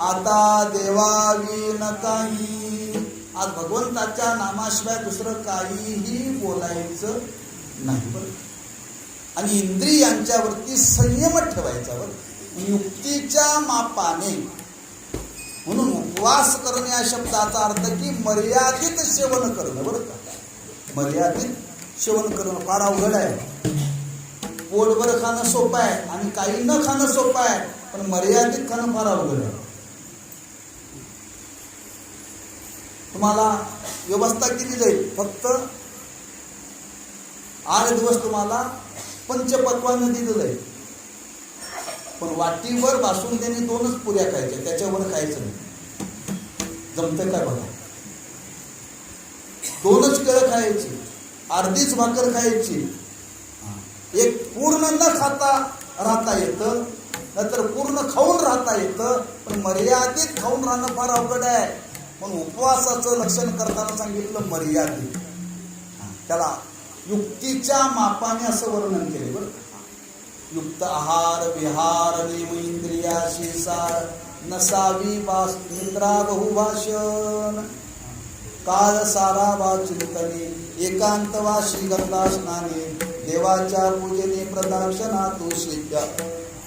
आता देवाविन काही. आज भगवंताच्या नामाशिवाय दुसरं काहीही बोलायचं नाही बरं. आणि इंद्रियांच्यावरती संयम ठेवायचा बरं, युक्तीच्या मापाने. म्हणून उपवास करणे या शब्दाचा अर्थ की मर्यादित सेवन करणं बरं का. मर्यादित सेवन करणं फार अवघड आहे. पोटभर खाणं सोपं आहे आणि काही न खाणं सोपं आहे, पण मर्यादित खाणं फार अवघड आहे. तुम्हाला व्यवस्था केली जाईल. फक्त 8 दिवस तुम्हाला पंचपक्वान्न दिलं जाईल, पण वाटीवर बासुंदीने 2च पुऱ्या खायच्या, त्याच्यावर खायचं नाही. जमतंय काय बघा. 2च केळं खायची, अर्धीच भाकर खायची. एक पूर्ण न खाता राहता येतं, नंतर पूर्ण खाऊन राहता येतं, पण मर्यादित खाऊन राहणं फार अवघड आहे. पण उपवासाचं लक्षण करताना सांगितलं मर्यादित. त्याला युक्तीच्या मापाने असं वर्णन केले बरं. युक्त आहार विहार नियम इंद्रियाशी सार नसावी वास निद्रा बहुभाषण काळ सारा वा चिंतने एकांतवाशी गंगा स्नाने देवाच्या पूजेने प्रदक्षिणा तुषित्या.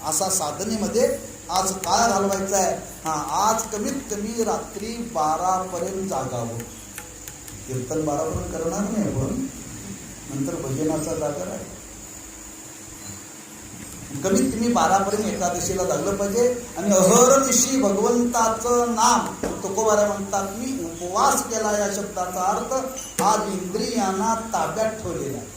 असा साधनेमध्ये आज काळ घालवायचा आहे. आज कमीत कमी रात्री 12 पर्यंत जागावं. कीर्तन 12 पर्यंत करणार नाही आपण, नंतर भजनाचा जागर आहे. कमीत कमी 12 पर्यंत एकादशीला लागलं पाहिजे. आणि अहर्निशी भगवंताचं नाम, तुकोबारा म्हणतात मी उपवास केला. या शब्दाचा अर्थ आज इंद्रियांना ताब्यात ठेवलेला आहे.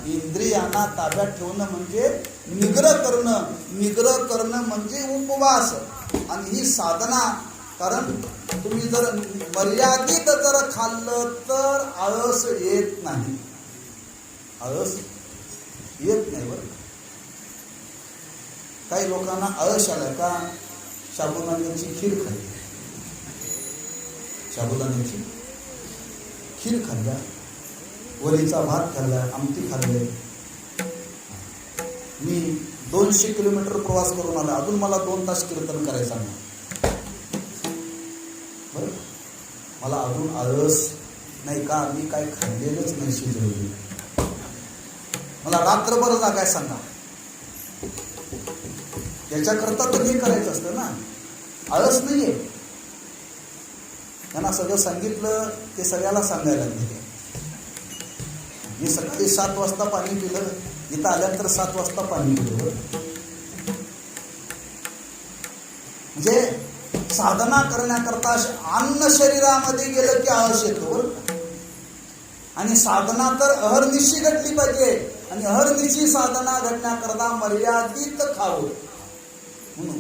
इंद्रियांना ताब्यात ठेवणं म्हणजे निग्रह करणं. निग्रह करणं म्हणजे उपवास. आणि ही साधना, कारण तुम्ही जर मर्यादित जर खाल्लं तर आळस येत नाही. आळस येत नाही बरं. काही लोकांना आळस आला का साबुदाण्याची खीर खाल्ली, साबुदाण्याची खीर खाल्ल्या, वरीचा भात खाल्ला, आमटी खाल्ले. मी 200 किलोमीटर प्रवास करून आला, अजून मला 2 तास कीर्तन करायचं नाही. बरं, मला अजून आळस नाही का, मी काय खाल्लेलंच नाही शिजवली. मला रात्रभर जागाय सांगा, याच्याकरता तर हे करायचं असतं ना. आळस नाहीये. त्यांना सगळं सांगितलं ते सगळ्याला सांगायला लागले. मी सकाळी 7 वाजता पाणी पिलं, इथं आल्यानंतर 7 वाजता पाणी पिलं. म्हणजे साधना करण्याकरता अन्न शरीरामध्ये गेलं की आळस येतो. आणि साधना तर अहर्निशी घडली पाहिजे. आणि अहर्निशी साधना घडण्याकरता मर्यादित खावं. म्हणून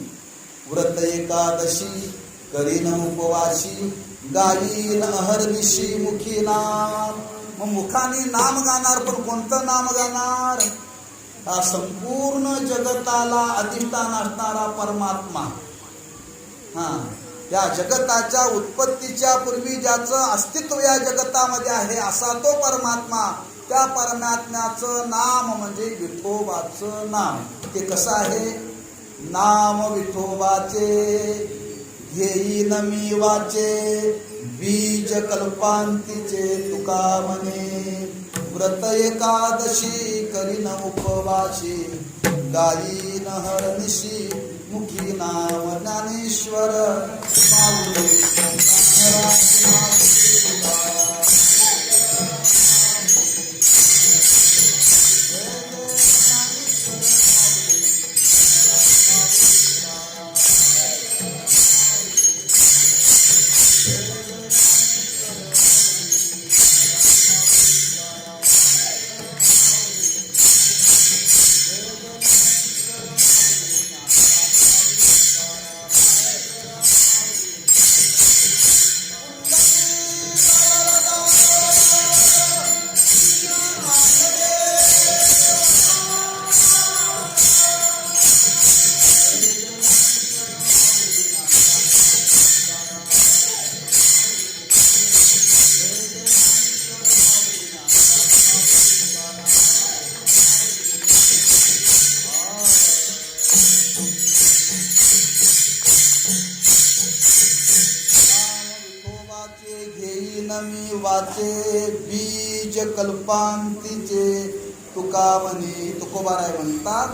व्रत एकादशी करीन उपवाशी, गायीन अहर्निशी मुखी नाम. मग मुखाने नाम गाणार, पण कोणतं नाम गाणार? हा संपूर्ण जगताला अधिष्ठान असणारा परमात्मा. या जगताच्या उत्पत्तीच्या पूर्वी ज्याचं अस्तित्व या जगतामध्ये आहे असा तो परमात्मा. त्या परमात्म्याचं नाम म्हणजे विठोबाचं नाम. ते कसं आहे? नाम विठोबाचे घेईन मी वाचे, बीज कल्पांतीचे तुका म्हणे. व्रत एकादशी करीन उपवाशी, गायीन हरनिशी मुखी नाम ज्ञानेश्वर माऊली. मी वाचे, बीज कल्पांतीचे तुका म्हणे. तुकोबाराय म्हणतात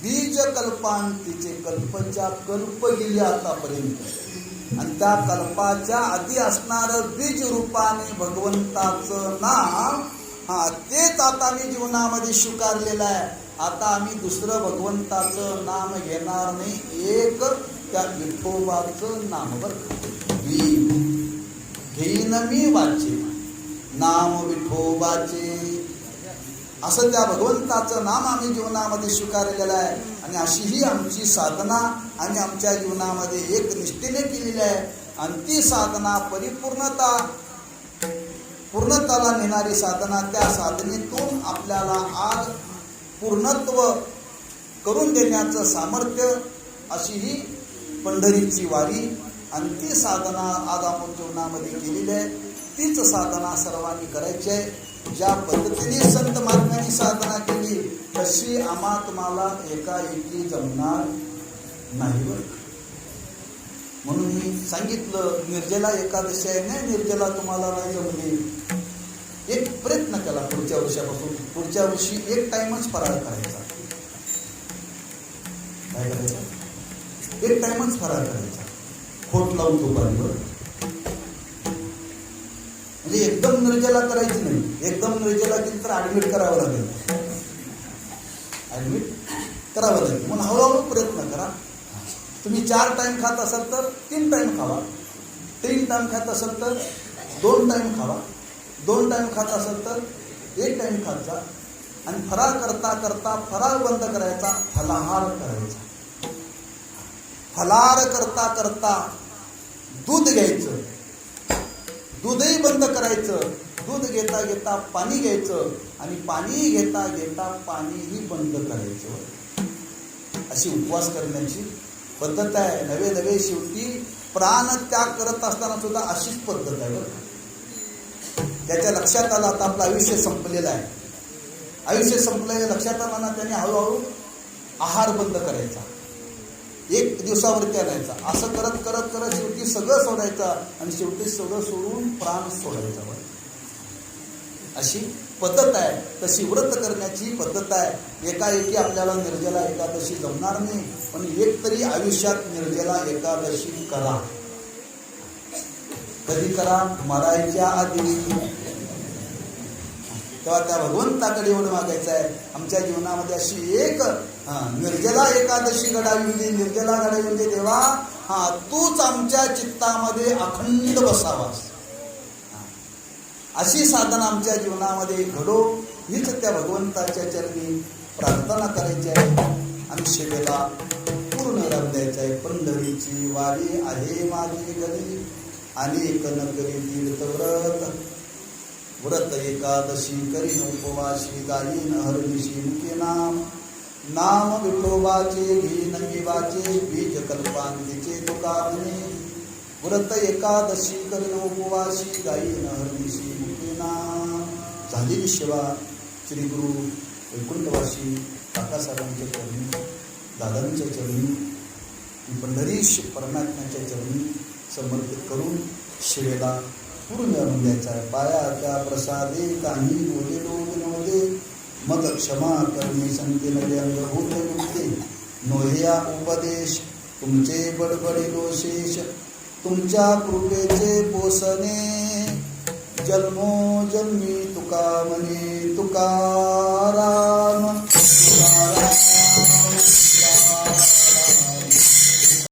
बीज कल्पांतीचे. कल्पच्या कल्प गेली आतापर्यंत, आणि त्या कल्पाच्या आधी असणारं बीज रूपाने भगवंताचं नाम, तेच आता मी जीवनामध्ये स्वीकारलेलं आहे. आता आम्ही दुसरं भगवंताचं नाम घेणार नाही, एक त्या विठोबाचं नाम. बरं, घेईन मी वाचे नाम विठोबाचे, असं त्या भगवंताचं नाम आम्ही जीवनामध्ये स्वीकारलेलं आहे. आणि अशी ही आमची साधना आणि आमच्या जीवनामध्ये एक निष्ठेने केलेली आहे. आणि ती साधना पूर्णताला नेणारी साधना. त्या साधनेतून आपल्याला आज पूर्णत्व करून देण्याचं सामर्थ्य, अशी ही पंढरीची वारी. आणि ती साधना आज आपण जीवनामध्ये केलेली आहे. तीच साधना सर्वांनी करायची आहे. ज्या पद्धतीने संत महात्म्यांनी साधना केली तशी तुम्हाला एकाएकी जमणार नाही. म्हणून मी सांगितलं, निर्जला एकादशी आहे ना, निर्जला तुम्हाला नाही जमली, एक प्रयत्न केला पुढच्या वर्षापासून. पुढच्या वर्षी 1 टाइमच फराळ करायचा. काय करायचं? 1 टाइमच फराळ करायचा, खोट लावून दुपारीवर. म्हणजे एकदम निर्जला करायची नाही. एकदम निर्जला केली तर ऍडमिट करावं लागेल. ऍडमिट करावं लागेल. म्हणून हळूहळू प्रयत्न करा. तुम्ही 4 टाइम खात असाल तर 3 टाइम खावा. 3 टाइम खात असाल तर 2 टाइम खावा. 2 टाइम खात असाल तर 1 टाइम खात जा. आणि फराळ करता करता फराळ बंद करायचा, फलाहार करायचा. फलाहार करता करता दूध घ्यायचं, दूधही बंद करायचं. दूध घेता घेता पाणी घ्यायचं आणि पाणी घेता घेता पाणीही बंद करायचं. अशी उपवास करण्याची पद्धत आहे. नवे नवे शेवटी प्राण त्याग करत असताना सुद्धा अशीच पद्धत आहे बरं. त्याच्या लक्षात आलं आता आपलं आयुष्य संपलेलं आहे. आयुष्य संपलं लक्षात आलं ना, त्याने हळूहळू आहार बंद करायचा, 1 दिवसावरती आणायचा. असं करत करत करत शेवटी सगळं सोडायचं आणि शेवटी सगळं सोडून प्राण सोडायचा. अशी पद्धत आहे. तशी व्रत करण्याची पद्धत आहे. एकाएकी आपल्याला निर्जला एकादशी जमणार नाही, पण एक तरी आयुष्यात निर्जला एकादशी करा. कधी करा? मरायच्या आधी. तेव्हा त्या भगवंताकडे एवढं मागायचं आहे, आमच्या जीवनामध्ये अशी एक निर्जला एकादशी घडावी म्हणजे, निर्जला घडावी म्हणजे देवा तूच आमच्या चित्तामध्ये अखंड बसावास. अशी साधना आमच्या जीवनामध्ये घडो, हीच त्या भगवंताच्या चरणी प्रार्थना करायची आहे आणि सेवेला पूर्ण राब द्यायचा आहे. पंढरीची वारी आहे माझी घरी, अनेक न करी तीर्थव्रत. व्रत एकादशी करीन उपवासी, गायीन हरनिशी मुखे नाम. नाम विठोबाचे घेईन जीवाचे, बीज कल्पांतीचे तुका म्हणे. व्रत एकादशी करीन उपवासी, गायीन हरनिशी मुखे नाम. झालेली सेवा श्री गुरु वैकुंठवासी काकासाहेबांच्या चरणी, दादांच्या चरणी, पंढरीश परमात्म्याच्या चरणी समर्पित करून सेवेला पूर्ण आणून द्यायचा आहे. पाया त्या प्रसादे काही बोलेलो विनोदे, मग क्षमा करणे संते नवे अंगभूत मुक्ते. नोह्या उपदेश तुमचे बडबडिलो शेष, तुमच्या कृपेचे पोसणे. जन्मोजन्मी तुका म्हणे तुकाराम.